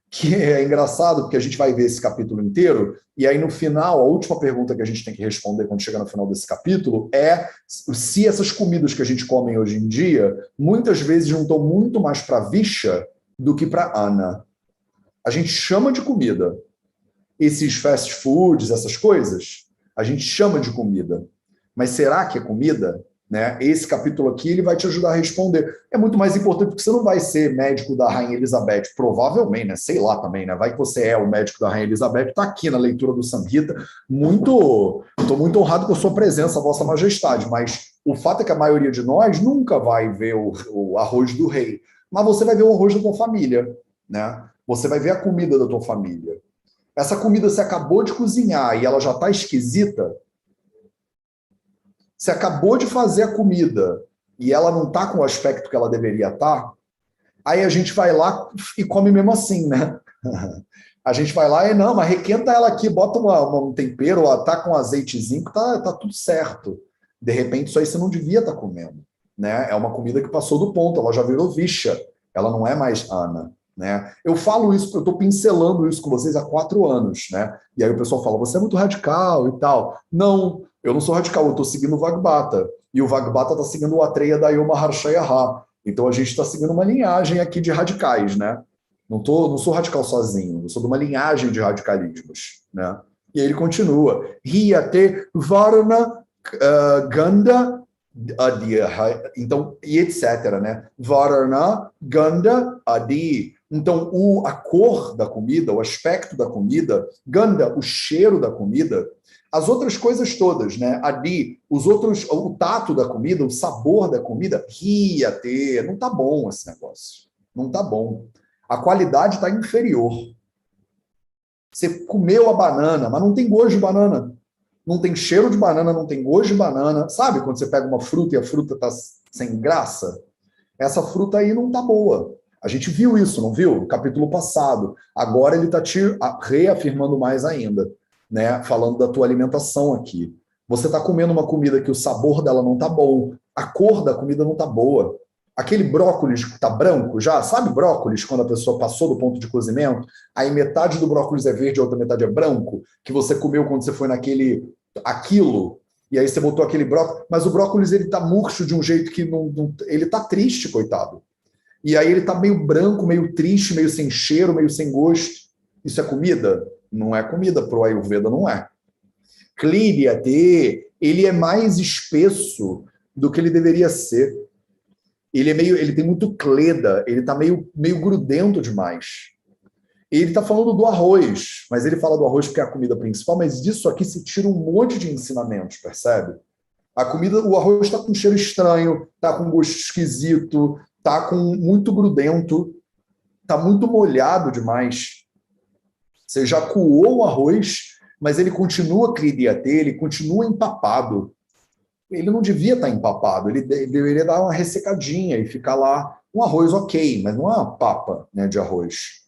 Que é engraçado, porque a gente vai ver esse capítulo inteiro, e aí no final, a última pergunta que a gente tem que responder quando chegar no final desse capítulo é se essas comidas que a gente come hoje em dia, muitas vezes não estão muito mais para visha do que para ana. A gente chama de comida. Esses fast foods, essas coisas, a gente chama de comida. Mas será que é comida? Né? Esse capítulo aqui ele vai te ajudar a responder. É muito mais importante porque você não vai ser médico da Rainha Elizabeth, provavelmente, né? Sei lá também, né? Vai que você é o médico da Rainha Elizabeth, está aqui na leitura do Samhita. Estou muito honrado com a sua presença, Vossa Majestade, mas o fato é que a maioria de nós nunca vai ver o arroz do rei, mas você vai ver o arroz da tua família, né? Você vai ver a comida da tua família. Essa comida você acabou de cozinhar e ela já está esquisita. Você acabou de fazer a comida e ela não está com o aspecto que ela deveria estar, aí a gente vai lá e come mesmo assim, né? A gente vai lá e não, mas requenta ela aqui, bota um tempero, tá com um azeitezinho, que tá tudo certo. De repente, isso aí você não devia estar comendo, né? É uma comida que passou do ponto, ela já virou visha, ela não é mais ana. Né? Eu falo isso, eu estou pincelando isso com vocês há 4 anos, né? E aí o pessoal fala, você é muito radical e tal. Não, eu não sou radical, eu estou seguindo o Vagbata. E o Vagbata está seguindo o Atreya Dayo Maharshayaha. Então a gente está seguindo uma linhagem aqui de radicais, né? Não sou radical sozinho, eu sou de uma linhagem de radicalismos, né? E aí ele continua. Riyate Varna Ganda Adi. Então, e etc, né? Varna Ganda Adi. Então, a cor da comida, o aspecto da comida, ganda, o cheiro da comida, as outras coisas todas, né? Ali, os outros, o tato da comida, o sabor da comida, ria ter, não tá bom esse negócio. Não tá bom. A qualidade está inferior. Você comeu a banana, mas não tem gosto de banana. Não tem cheiro de banana, não tem gosto de banana. Sabe quando você pega uma fruta e a fruta está sem graça? Essa fruta aí não está boa. A gente viu isso, não viu? No capítulo passado. Agora ele está te reafirmando mais ainda, né? Falando da tua alimentação aqui. Você está comendo uma comida que o sabor dela não está bom, a cor da comida não está boa. Aquele brócolis que está branco já, sabe brócolis quando a pessoa passou do ponto de cozimento? Aí metade do brócolis é verde, a outra metade é branco, que você comeu quando você foi aquilo, e aí você botou aquele brócolis, mas o brócolis ele tá murcho de um jeito que ele tá triste, coitado. E aí ele tá meio branco, meio triste, meio sem cheiro, meio sem gosto. Isso é comida? Não é comida, pro Ayurveda não é. Kliryate, ele é mais espesso do que ele deveria ser. Ele tem muito cleda, ele tá meio grudento demais. Ele está falando do arroz, mas ele fala do arroz porque é a comida principal, mas disso aqui se tira um monte de ensinamentos, percebe? A comida, o arroz está com cheiro estranho, está com gosto esquisito, está com muito grudento, está muito molhado demais. Você já coou o arroz, mas ele continua kliryate, ele continua empapado. Ele não devia estar empapado, ele deveria dar uma ressecadinha e ficar lá um arroz ok, mas não é uma papa, né, de arroz.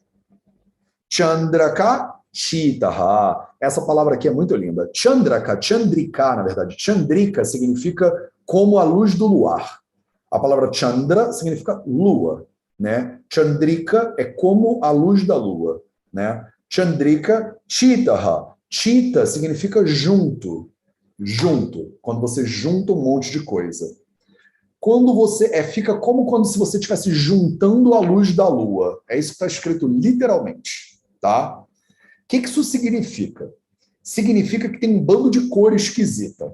Chandraka Shitaha. Essa palavra aqui é muito linda. Chandraka, Chandrika, na verdade. Chandrika significa como a luz do luar. A palavra Chandra significa lua, né? Chandrika é como a luz da lua, né? Chandrika Chitaha. Chita significa junto. Junto. Quando você junta um monte de coisa. Quando você fica como quando se você estivesse juntando a luz da lua. É isso que está escrito literalmente, tá? O que isso significa? Significa que tem um bando de cor esquisita.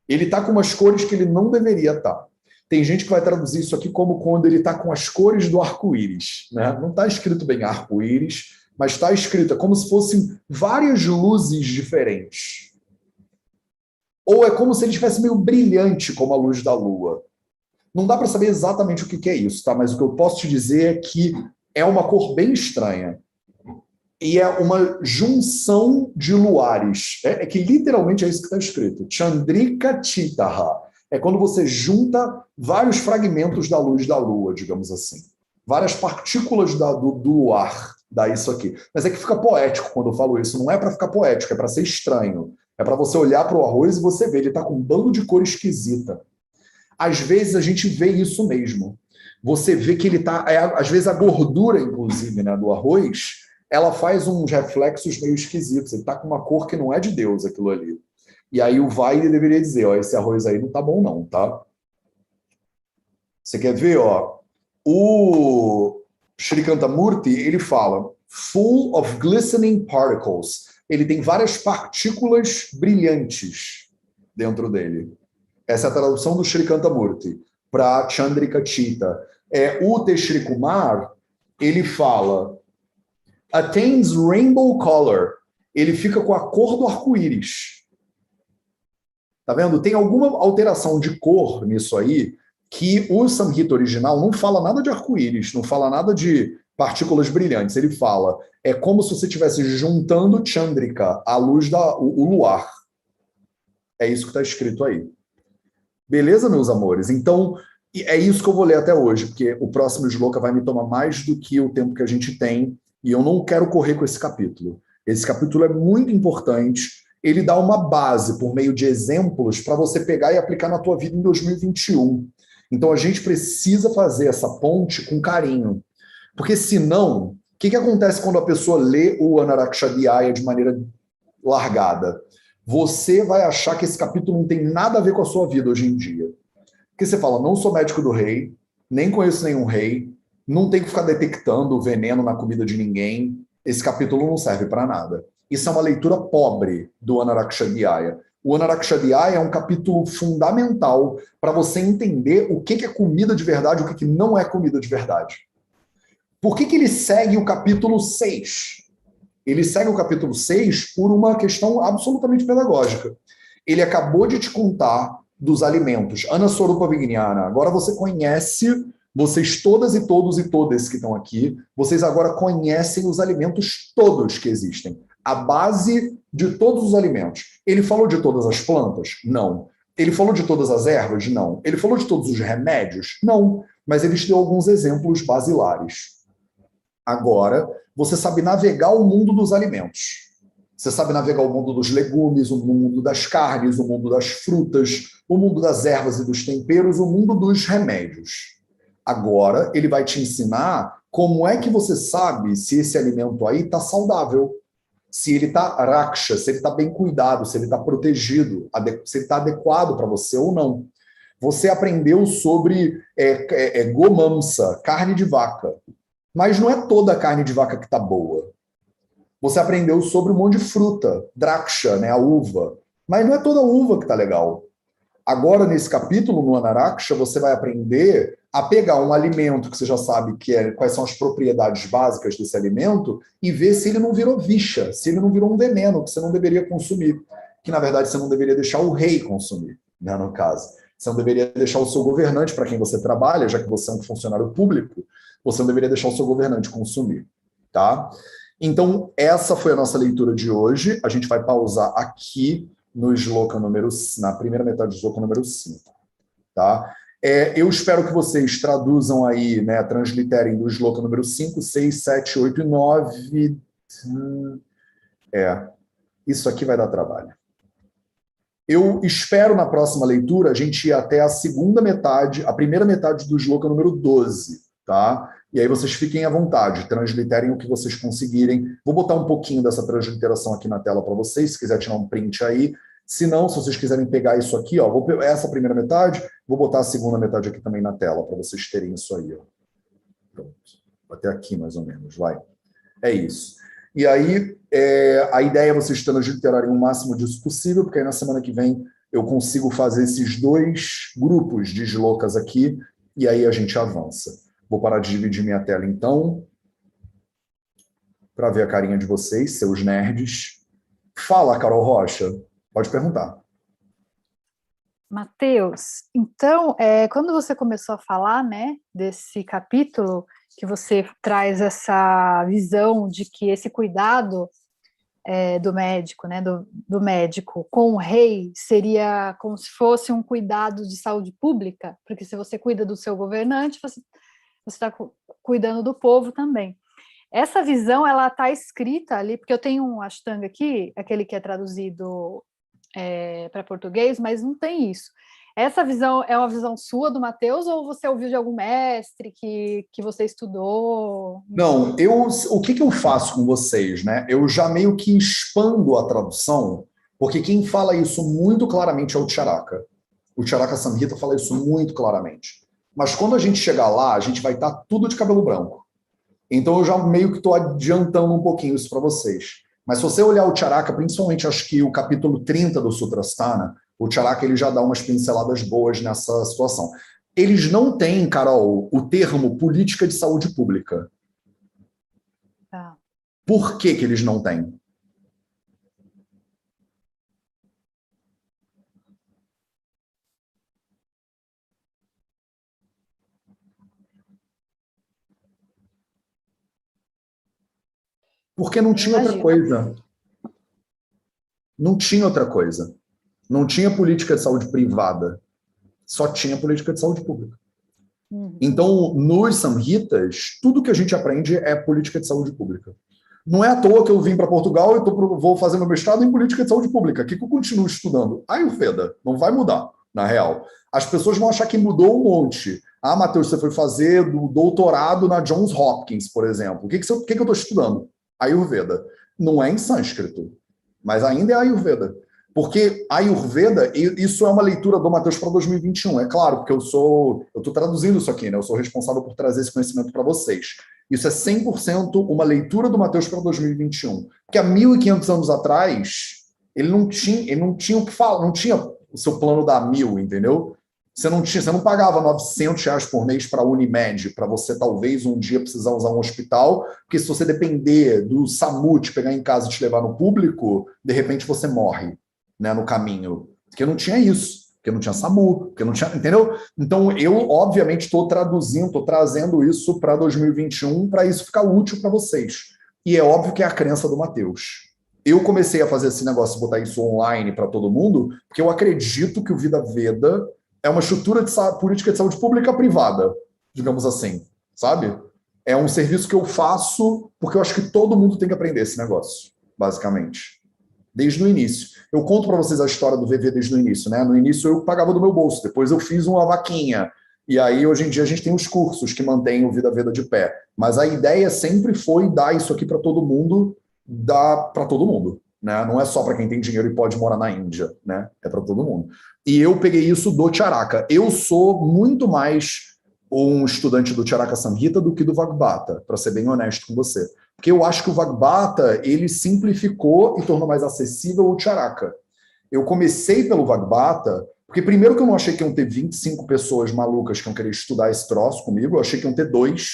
Ele está com umas cores que ele não deveria estar. Tem gente que vai traduzir isso aqui como quando ele está com as cores do arco-íris, né? Não está escrito bem arco-íris, mas está escrito como se fossem várias luzes diferentes. Ou é como se ele estivesse meio brilhante, como a luz da lua. Não dá para saber exatamente o que é isso, tá? Mas o que eu posso te dizer é que é uma cor bem estranha. E é uma junção de luares. É que literalmente é isso que está escrito. Chandrika Chitaha. É quando você junta vários fragmentos da luz da lua, digamos assim. Várias partículas do luar, dá isso aqui. Mas é que fica poético quando eu falo isso. Não é para ficar poético, é para ser estranho. É para você olhar para o arroz e você ver, ele está com um bando de cor esquisita. Às vezes a gente vê isso mesmo. Você vê que ele está... às vezes a gordura, inclusive, né, do arroz, ela faz uns reflexos meio esquisitos. Ele está com uma cor que não é de Deus, aquilo ali. E aí o Vaidya deveria dizer, ó, esse arroz aí não tá bom não, tá? Você quer ver, ó? O Shrikantamurti, ele fala, full of glistening particles. Ele tem várias partículas brilhantes dentro dele. Essa é a tradução do Shrikantamurti para Chandrika Chita. O Teshri Kumar, ele fala, attains rainbow color. Ele fica com a cor do arco-íris. Tá vendo? Tem alguma alteração de cor nisso aí que o Samhita original não fala nada de arco-íris, não fala nada de partículas brilhantes. Ele fala, é como se você estivesse juntando Chandrika, a luz o luar. É isso que está escrito aí. Beleza, meus amores? Então, é isso que eu vou ler até hoje, porque o próximo shloka vai me tomar mais do que o tempo que a gente tem, e eu não quero correr com esse capítulo. Esse capítulo é muito importante. Ele dá uma base por meio de exemplos para você pegar e aplicar na tua vida em 2021. Então a gente precisa fazer essa ponte com carinho. Porque senão, o que acontece quando a pessoa lê o Anarakshadhyaya de maneira largada? Você vai achar que esse capítulo não tem nada a ver com a sua vida hoje em dia. Porque você fala, não sou médico do rei, nem conheço nenhum rei, não tenho que ficar detectando o veneno na comida de ninguém, esse capítulo não serve para nada. Isso é uma leitura pobre do Anarakshadhyaya. O Anarakshadhyaya é um capítulo fundamental para você entender o que é comida de verdade e o que não é comida de verdade. Por que ele segue o capítulo 6? Ele segue o capítulo 6 por uma questão absolutamente pedagógica. Ele acabou de te contar dos alimentos. Ana Sorupa Vignana, agora você conhece, vocês todas e todos e todas que estão aqui, vocês agora conhecem os alimentos todos que existem. A base de todos os alimentos. Ele falou de todas as plantas? Não. Ele falou de todas as ervas? Não. Ele falou de todos os remédios? Não. Mas ele te deu alguns exemplos basilares. Agora, você sabe navegar o mundo dos alimentos. Você sabe navegar o mundo dos legumes, o mundo das carnes, o mundo das frutas, o mundo das ervas e dos temperos, o mundo dos remédios. Agora, ele vai te ensinar como é que você sabe se esse alimento aí está saudável, se ele está raksha, se ele está bem cuidado, se ele está protegido, se ele está adequado para você ou não. Você aprendeu sobre gomamsa, carne de vaca. Mas não é toda a carne de vaca que está boa. Você aprendeu sobre um monte de fruta, draksha, né, a uva. Mas não é toda a uva que está legal. Agora, nesse capítulo, no Anaraksha, você vai aprender a pegar um alimento que você já sabe quais são as propriedades básicas desse alimento e ver se ele não virou vixa, se ele não virou um veneno que você não deveria consumir. Que, na verdade, você não deveria deixar o rei consumir, né, no caso. Você não deveria deixar o seu governante, para quem você trabalha, já que você é um funcionário público, você não deveria deixar o seu governante consumir, tá? Então, essa foi a nossa leitura de hoje. A gente vai pausar aqui no Shloka na primeira metade do Shloka número 5, tá? Eu espero que vocês traduzam aí, né, transliterem do Shloka número 5, 6, 7, 8 e 9. Isso aqui vai dar trabalho. Eu espero na próxima leitura a gente ir até a primeira metade do Shloka número 12, tá? E aí vocês fiquem à vontade, transliterem o que vocês conseguirem. Vou botar um pouquinho dessa transliteração aqui na tela para vocês, se quiser tirar um print aí. Se não, se vocês quiserem pegar isso aqui, ó, essa primeira metade, vou botar a segunda metade aqui também na tela, para vocês terem isso aí. Ó. Pronto. Até aqui, mais ou menos, vai. É isso. E aí, a ideia é vocês transliterarem o máximo disso possível, porque aí na semana que vem eu consigo fazer esses 2 grupos de shlokas aqui, e aí a gente avança. Vou parar de dividir minha tela, então, para ver a carinha de vocês, seus nerds. Fala, Carol Rocha. Pode perguntar. Mateus, então, quando você começou a falar, né, desse capítulo, que você traz essa visão de que esse cuidado do médico, né, do médico com o rei seria como se fosse um cuidado de saúde pública, porque se você cuida do seu governante, você está cuidando do povo também. Essa visão, ela está escrita ali, porque eu tenho um Ashtanga aqui, aquele que é traduzido para português, mas não tem isso. Essa visão é uma visão sua do Mateus ou você ouviu de algum mestre que você estudou? Não, o que eu faço com vocês, né? Eu já meio que expando a tradução, porque quem fala isso muito claramente é o Charaka. O Charaka Samhita fala isso muito claramente. Mas quando a gente chegar lá, a gente vai estar tudo de cabelo branco. Então eu já meio que estou adiantando um pouquinho isso para vocês. Mas se você olhar o Charaka, principalmente acho que o capítulo 30 do Sutrasthana, o Charaka ele já dá umas pinceladas boas nessa situação. Eles não têm, Carol, o termo política de saúde pública. Tá. Por que eles não têm? Porque não tinha outra coisa. Não tinha outra coisa. Não tinha política de saúde privada. Só tinha política de saúde pública. Então, nos Samhitas, tudo que a gente aprende é política de saúde pública. Não é à toa que eu vim para Portugal e vou fazer meu mestrado em política de saúde pública. O que eu continuo estudando? Ayurveda. Não vai mudar, na real. As pessoas vão achar que mudou um monte. Ah, Matheus, você foi fazer do doutorado na Johns Hopkins, por exemplo. O que eu estou estudando? Ayurveda. Não é em sânscrito, mas ainda é Ayurveda. Porque Ayurveda, isso é uma leitura do Mateus para 2021, é claro, porque eu estou traduzindo isso aqui, né? Eu sou responsável por trazer esse conhecimento para vocês. Isso é 100% uma leitura do Mateus para 2021. Porque há 1.500 anos atrás, ele não tinha o que falar, não tinha o seu plano da 1000, entendeu? Você não pagava R$ 900 por mês para a Unimed, para você talvez um dia precisar usar um hospital, porque se você depender do SAMU te pegar em casa e te levar no público, de repente você morre, né, no caminho. Porque não tinha isso, porque não tinha SAMU, porque não tinha, entendeu? Então eu, obviamente, estou trazendo isso para 2021, para isso ficar útil para vocês. E é óbvio que é a crença do Matheus. Eu comecei a fazer esse negócio, botar isso online para todo mundo, porque eu acredito que o Vida Veda é uma estrutura de política de saúde pública privada, digamos assim, sabe? É um serviço que eu faço porque eu acho que todo mundo tem que aprender esse negócio, basicamente. Desde o início. Eu conto para vocês a história do VV desde o início, né? No início eu pagava do meu bolso, depois eu fiz uma vaquinha. E aí, hoje em dia, a gente tem os cursos que mantêm o Vida Veda de pé. Mas a ideia sempre foi dar isso aqui para todo mundo, dar para todo mundo. Né? Não é só para quem tem dinheiro e pode morar na Índia, né? É para todo mundo. E eu peguei isso do Charaka. Eu sou muito mais um estudante do Charaka Samhita do que do Vagbata, para ser bem honesto com você. Porque eu acho que o Vagbata, ele simplificou e tornou mais acessível o Charaka. Eu comecei pelo Vagbata, porque primeiro que eu não achei que iam ter 25 pessoas malucas que iam querer estudar esse troço comigo, eu achei que iam ter 2.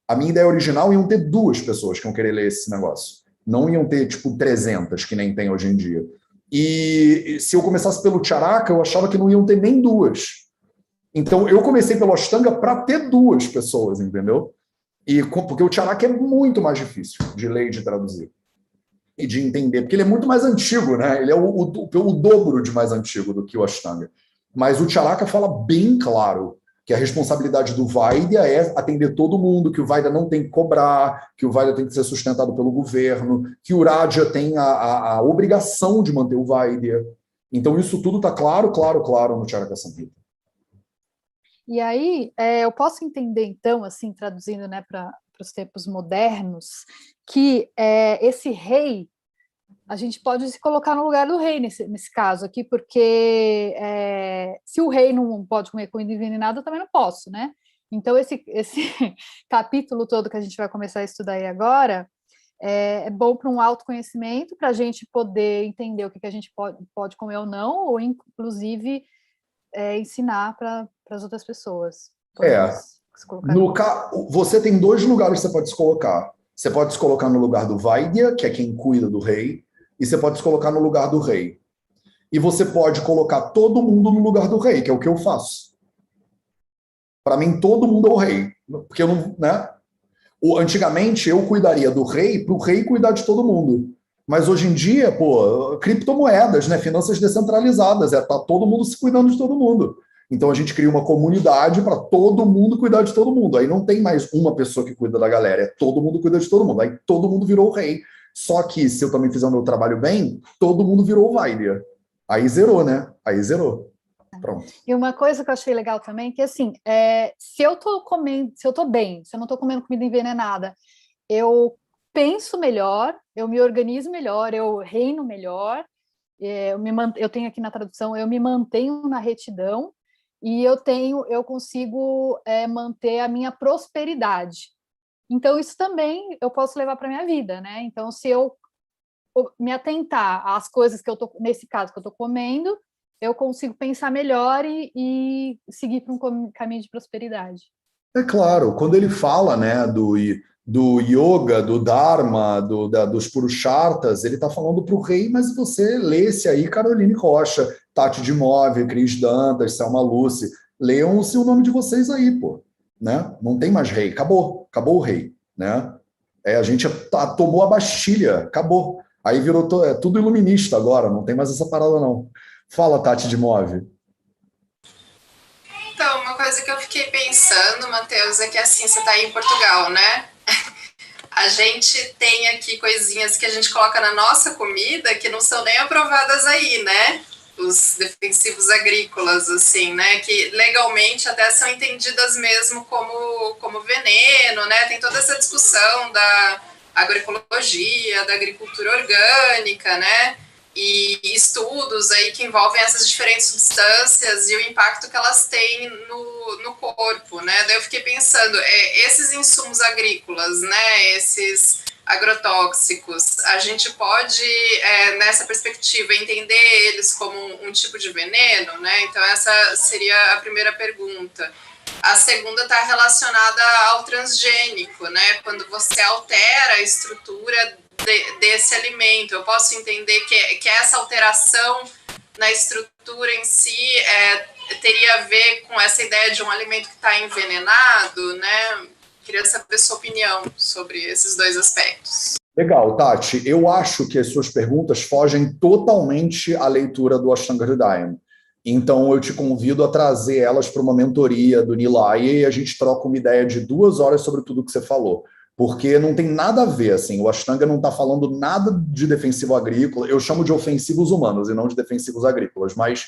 A minha ideia original iam ter 2 pessoas que iam querer ler esse negócio. Não iam ter, tipo, 300, que nem tem hoje em dia. E se eu começasse pelo Charaka, eu achava que não iam ter nem 2. Então, eu comecei pelo Ashtanga para ter 2 pessoas, entendeu? Porque o Charaka é muito mais difícil de ler e de traduzir. E de entender, porque ele é muito mais antigo, né? Ele é o dobro de mais antigo do que o Ashtanga. Mas o Charaka fala bem claro que a responsabilidade do Vaidya é atender todo mundo, que o Vaidya não tem que cobrar, que o Vaidya tem que ser sustentado pelo governo, que o Raja tem a obrigação de manter o Vaidya. Então, isso tudo está claro no Charaka Samhita. E aí, eu posso entender, então, assim, traduzindo, né, para os tempos modernos, que esse rei, a gente pode se colocar no lugar do rei nesse caso aqui, porque se o rei não pode comer comida envenenada, eu também não posso, né? Então, esse capítulo todo que a gente vai começar a estudar aí agora é bom para um autoconhecimento, para a gente poder entender o que a gente pode comer ou não, ou inclusive ensinar para as outras pessoas. Podemos se colocar você tem 2 lugares que você pode se colocar. Você pode se colocar no lugar do Vaidya, que é quem cuida do rei, e você pode se colocar no lugar do rei. E você pode colocar todo mundo no lugar do rei, que é o que eu faço. Para mim, todo mundo é o rei. Porque eu não, né? Antigamente, eu cuidaria do rei para o rei cuidar de todo mundo. Mas hoje em dia, criptomoedas, né? Finanças descentralizadas, tá todo mundo se cuidando de todo mundo. Então a gente cria uma comunidade para todo mundo cuidar de todo mundo. Aí não tem mais uma pessoa que cuida da galera, todo mundo cuida de todo mundo. Aí todo mundo virou o rei. Só que se eu também fizer o meu trabalho bem, todo mundo virou o Vaidya. Aí zerou, né? Aí zerou. Pronto. E uma coisa que eu achei legal também, que assim, se eu tô comendo, se eu tô bem, se eu não tô comendo comida envenenada, eu penso melhor, eu me organizo melhor, eu reino melhor, eu tenho aqui na tradução, eu me mantenho na retidão e eu consigo manter a minha prosperidade. Então, isso também eu posso levar para a minha vida, né? Então, se eu me atentar às coisas que eu tô, nesse caso, que eu estou comendo, eu consigo pensar melhor e seguir para um caminho de prosperidade. É claro, quando ele fala, né, do yoga, do dharma, dos purusharthas, ele está falando para o rei, mas você lê-se aí Caroline Rocha, Tati de Move, Cris Dantas, Selma Lucy, leiam-se o nome de vocês aí, pô. Né? Não tem mais rei, acabou o rei. Né? A gente tomou a Bastilha, acabou. Aí virou tudo iluminista agora, não tem mais essa parada não. Fala, Tati de Move. Então, uma coisa que eu fiquei pensando, Matheus, é que assim, você está aí em Portugal, né? A gente tem aqui coisinhas que a gente coloca na nossa comida que não são nem aprovadas aí, né? Os defensivos agrícolas, assim, né? Que legalmente até são entendidas mesmo como veneno, né? Tem toda essa discussão da agroecologia, da agricultura orgânica, né? E estudos aí que envolvem essas diferentes substâncias e o impacto que elas têm no corpo, né? Daí eu fiquei pensando, esses insumos agrícolas, né? Esses agrotóxicos, a gente pode, nessa perspectiva, entender eles como um tipo de veneno, né? Então, essa seria a primeira pergunta. A segunda está relacionada ao transgênico, né? Quando você altera a estrutura desse alimento. Eu posso entender que essa alteração na estrutura em si teria a ver com essa ideia de um alimento que está envenenado, né? Queria saber sua opinião sobre esses dois aspectos. Legal, Tati. Eu acho que as suas perguntas fogem totalmente à leitura do Ashtanga Hridayam. Então, eu te convido a trazer elas para uma mentoria do Nilaya e a gente troca uma ideia de 2 horas sobre tudo que você falou. Porque não tem nada a ver, assim, o Ashtanga não está falando nada de defensivo agrícola, eu chamo de ofensivos humanos e não de defensivos agrícolas, mas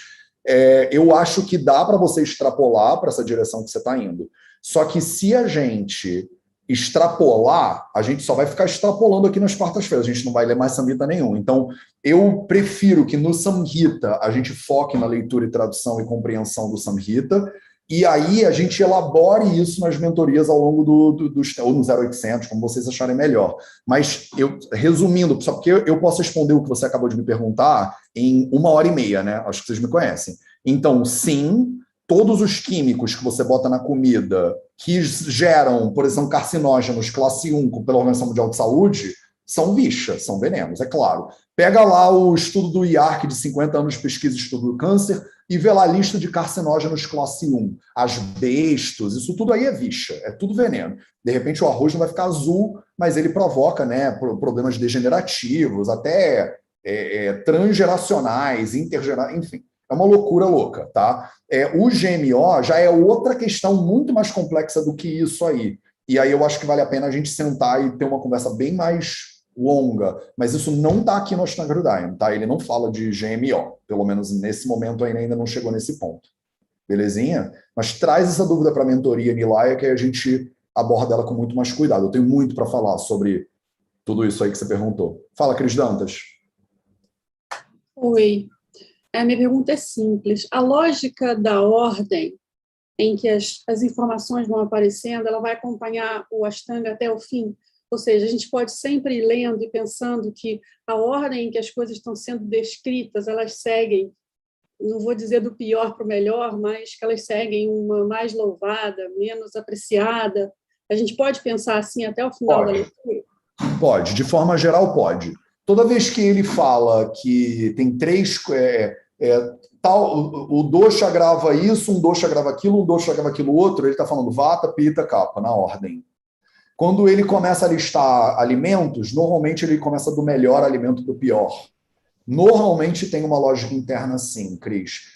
eu acho que dá para você extrapolar para essa direção que você está indo. Só que se a gente extrapolar, a gente só vai ficar extrapolando aqui nas quartas-feiras, a gente não vai ler mais Samhita nenhum. Então, eu prefiro que no Samhita a gente foque na leitura e tradução e compreensão do Samhita, e aí a gente elabore isso nas mentorias ao longo ou no 0800, como vocês acharem melhor. Mas, resumindo, só porque eu posso responder o que você acabou de me perguntar em 1h30, né? Acho que vocês me conhecem. Então, sim, todos os químicos que você bota na comida que geram, por exemplo, carcinógenos classe 1 pela Organização Mundial de Saúde, são bichas, são venenos, é claro. Pega lá o estudo do IARC de 50 anos de pesquisa e estudo do câncer e vê lá a lista de carcinógenos classe 1. Asbestos, isso tudo aí é bicha, é tudo veneno. De repente o arroz não vai ficar azul, mas ele provoca, né, problemas degenerativos, até transgeracionais, intergeracionais, enfim. É uma loucura louca, tá? O GMO já é outra questão muito mais complexa do que isso aí. E aí eu acho que vale a pena a gente sentar e ter uma conversa bem mais longa. Mas isso não está aqui no Ashtanga Hridayam, tá? Ele não fala de GMO. Pelo menos nesse momento ainda não chegou nesse ponto. Belezinha? Mas traz essa dúvida para a mentoria Nilaya que aí a gente aborda ela com muito mais cuidado. Eu tenho muito para falar sobre tudo isso aí que você perguntou. Fala, Cris Dantas. Oi. A minha pergunta é simples. A lógica da ordem em que as informações vão aparecendo, ela vai acompanhar o Ashtanga até o fim? Ou seja, a gente pode sempre ir lendo e pensando que a ordem em que as coisas estão sendo descritas, elas seguem, não vou dizer do pior para o melhor, mas que elas seguem uma mais louvada, menos apreciada. A gente pode pensar assim até o final da leitura? Pode, de forma geral pode. Toda vez que ele fala que tem 3... o dosha grava isso, um dosha grava aquilo, um dosha grava aquilo outro, ele está falando vata, pita, kapha, na ordem. Quando ele começa a listar alimentos, normalmente ele começa do melhor alimento para o pior. Normalmente tem uma lógica interna assim, Cris.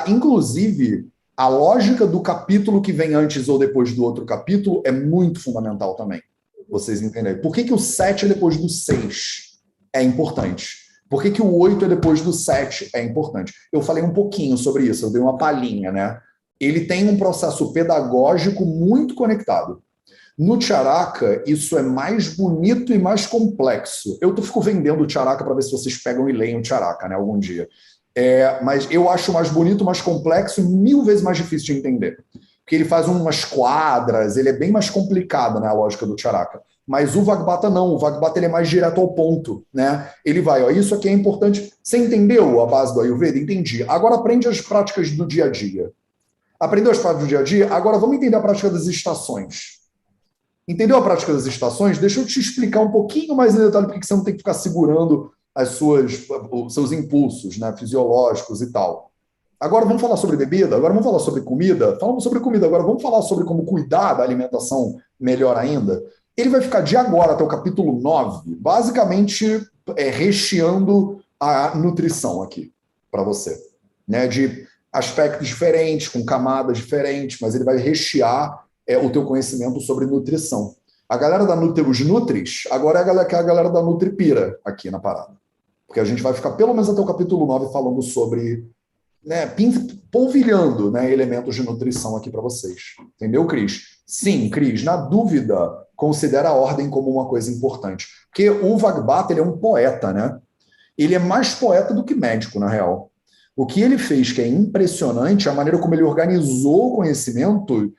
Inclusive, a lógica do capítulo que vem antes ou depois do outro capítulo é muito fundamental também. Vocês entenderem. Por que o 7 é depois do 6? É importante. Por que o 8 é depois do 7? É importante. Eu falei um pouquinho sobre isso, eu dei uma palhinha, né? Ele tem um processo pedagógico muito conectado. No Charaka, isso é mais bonito e mais complexo. Eu fico vendendo o Charaka para ver se vocês pegam e leem o Charaka, né, algum dia. Mas eu acho mais bonito, mais complexo e 1000 vezes mais difícil de entender. Porque ele faz umas quadras, ele é bem mais complicado, né, a lógica do Charaka. Mas o Vagbata não, o Vagbata ele é mais direto ao ponto, né? Ele vai, isso aqui é importante. Você entendeu a base do Ayurveda? Entendi. Agora aprende as práticas do dia a dia. Aprendeu as práticas do dia a dia? Agora vamos entender a prática das estações. Entendeu a prática das estações? Deixa eu te explicar um pouquinho mais em detalhe porque você não tem que ficar segurando os seus impulsos, né, fisiológicos e tal. Agora vamos falar sobre bebida, agora vamos falar sobre comida. Falamos sobre comida, agora vamos falar sobre como cuidar da alimentação melhor ainda. Ele vai ficar de agora até o capítulo 9, basicamente recheando a nutrição aqui para você, né, de aspectos diferentes, com camadas diferentes, mas ele vai rechear o teu conhecimento sobre nutrição. A galera da os Nutris, agora é a galera da Nutripira aqui na parada. Porque a gente vai ficar pelo menos até o capítulo 9 falando sobre, né, polvilhando, né, elementos de nutrição aqui para vocês. Entendeu, Cris? Sim, Cris, na dúvida, considera a ordem como uma coisa importante. Porque o Vagbata, ele é um poeta, né? Ele é mais poeta do que médico, na real. O que ele fez, que é impressionante, a maneira como ele organizou o conhecimento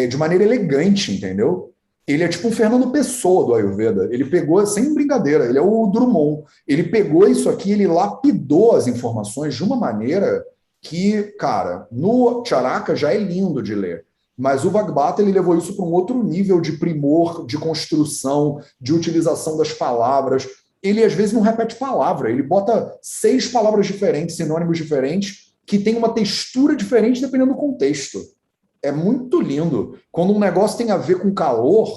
de maneira elegante, entendeu? Ele é tipo o Fernando Pessoa do Ayurveda. Ele pegou, sem brincadeira, ele é o Drummond. Ele pegou isso aqui, ele lapidou as informações de uma maneira que, cara, no Charaka já é lindo de ler. Mas o Vagbata, ele levou isso para um outro nível de primor, de construção, de utilização das palavras. Ele, às vezes, não repete palavra. Ele bota 6 palavras diferentes, sinônimos diferentes, que tem uma textura diferente dependendo do contexto. É muito lindo. Quando um negócio tem a ver com calor,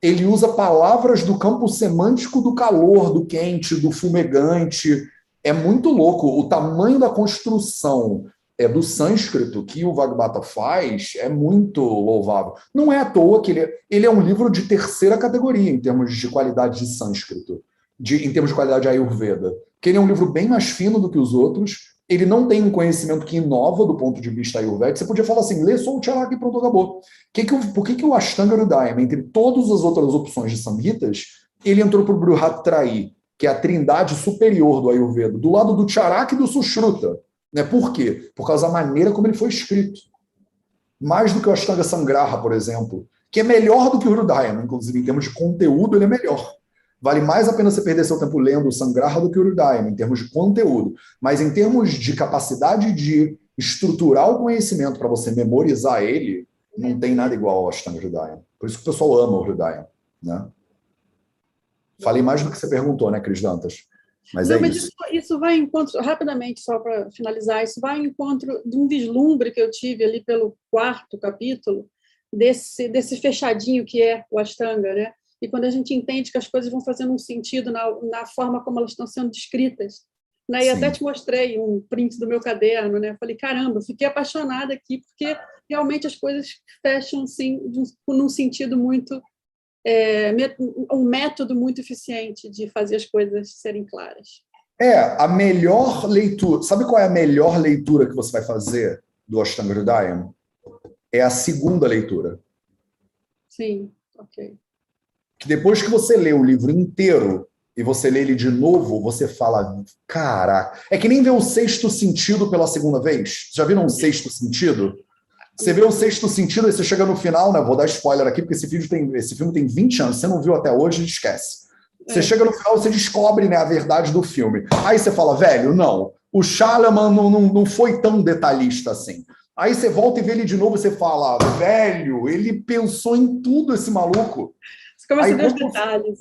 ele usa palavras do campo semântico do calor, do quente, do fumegante. É muito louco. O tamanho da construção do sânscrito que o Vagbata faz é muito louvável. Não é à toa que ele é um livro de terceira categoria em termos de qualidade de sânscrito, em termos de qualidade de Ayurveda. Porque ele é um livro bem mais fino do que os outros. Ele não tem um conhecimento que inova do ponto de vista Ayurveda. Você podia falar assim, lê só o Charaka e pronto, acabou. Por que o Ashtanga Hridayam, entre todas as outras opções de samhitas, ele entrou para o Bruhatrayi, que é a trindade superior do Ayurveda, do lado do Charaka e do Sushruta? Né? Por quê? Por causa da maneira como ele foi escrito. Mais do que o Ashtanga Sangraha, por exemplo, que é melhor do que o Hridayam, inclusive em termos de conteúdo ele é melhor. Vale mais a pena você perder seu tempo lendo o Sangraha do que o Hridayam, em termos de conteúdo. Mas em termos de capacidade de estruturar o conhecimento para você memorizar ele, não tem nada igual ao Ashtanga Hridayam. Por isso que o pessoal ama o Hridayam. Né? Falei mais do que você perguntou, né, Cris Dantas? Mas não, mas isso vai em encontro, rapidamente, só para finalizar, isso vai em encontro de um vislumbre que eu tive ali pelo 4º capítulo, desse fechadinho que é o Ashtanga, né? E quando a gente entende que as coisas vão fazendo um sentido na forma como elas estão sendo descritas. Né? E até te mostrei um print do meu caderno, né? Falei, caramba, fiquei apaixonada aqui, porque realmente as coisas fecham assim, num sentido muito... um método muito eficiente de fazer as coisas serem claras. A melhor leitura... Sabe qual é a melhor leitura que você vai fazer do Ashtanga Hridayam? É a segunda leitura. Sim, ok. Que depois que você lê o livro inteiro e você lê ele de novo, você fala, caraca, é que nem ver o Sexto Sentido pela segunda vez. Já viram um Sexto Sentido? Você vê o Sexto Sentido e você chega no final, né? Vou dar spoiler aqui, porque esse filme tem 20 anos, você não viu até hoje, esquece. Você chega no final, você descobre, né, a verdade do filme. Aí você fala, velho, não, o Shyamalan não foi tão detalhista assim. Aí você volta e vê ele de novo e você fala, velho, ele pensou em tudo, esse maluco. Começa a ver os detalhes,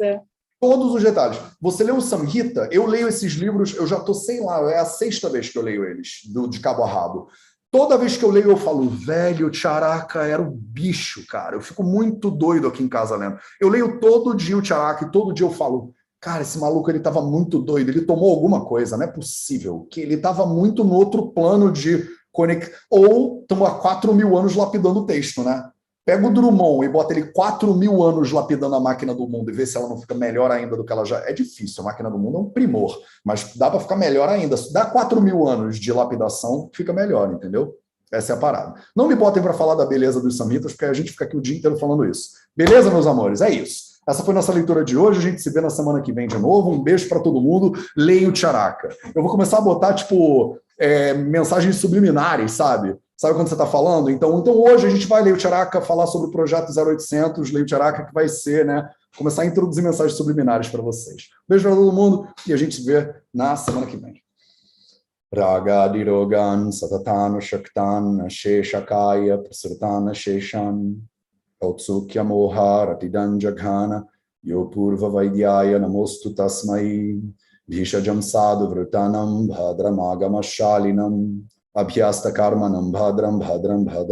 Todos os detalhes. Você lê o Samhita, eu leio esses livros, eu já estou, sei lá, é a 6ª vez que eu leio eles, de cabo a rabo. Toda vez que eu leio, eu falo, velho, o Charaka era o bicho, cara. Eu fico muito doido aqui em casa lendo. Eu leio todo dia o Charaka e todo dia eu falo, cara, esse maluco, ele estava muito doido, ele tomou alguma coisa, não é possível. Que ele estava muito no outro plano de conectar. Ou estamos há 4.000 anos lapidando o texto, né? Pega o Drummond e bota ele 4.000 anos lapidando a máquina do mundo e vê se ela não fica melhor ainda do que ela já... É difícil, a máquina do mundo é um primor, mas dá para ficar melhor ainda. Se dá 4.000 anos de lapidação, fica melhor, entendeu? Essa é a parada. Não me botem para falar da beleza dos samhitas, porque a gente fica aqui o dia inteiro falando isso. Beleza, meus amores? É isso. Essa foi nossa leitura de hoje. A gente se vê na semana que vem de novo. Um beijo para todo mundo. Leia o Charaka. Eu vou começar a botar, mensagens subliminares, sabe? Sabe quando você está falando? Então hoje a gente vai ler o Charaka, falar sobre o projeto 0800, ler o Charaka, que vai ser, né? Começar a introduzir mensagens subliminares para vocês. Beijo para todo mundo e a gente se vê na semana que vem. Ragadirogan satatana shaktan sheshakaya prasrtana sheshan autsukya moha ratidan jaghana yopurva vaidyaya namostu tasmai bhishajam sadhu vritanam bhadramagama shalinam Abhyasta karmanam bhadram bhadram bhadram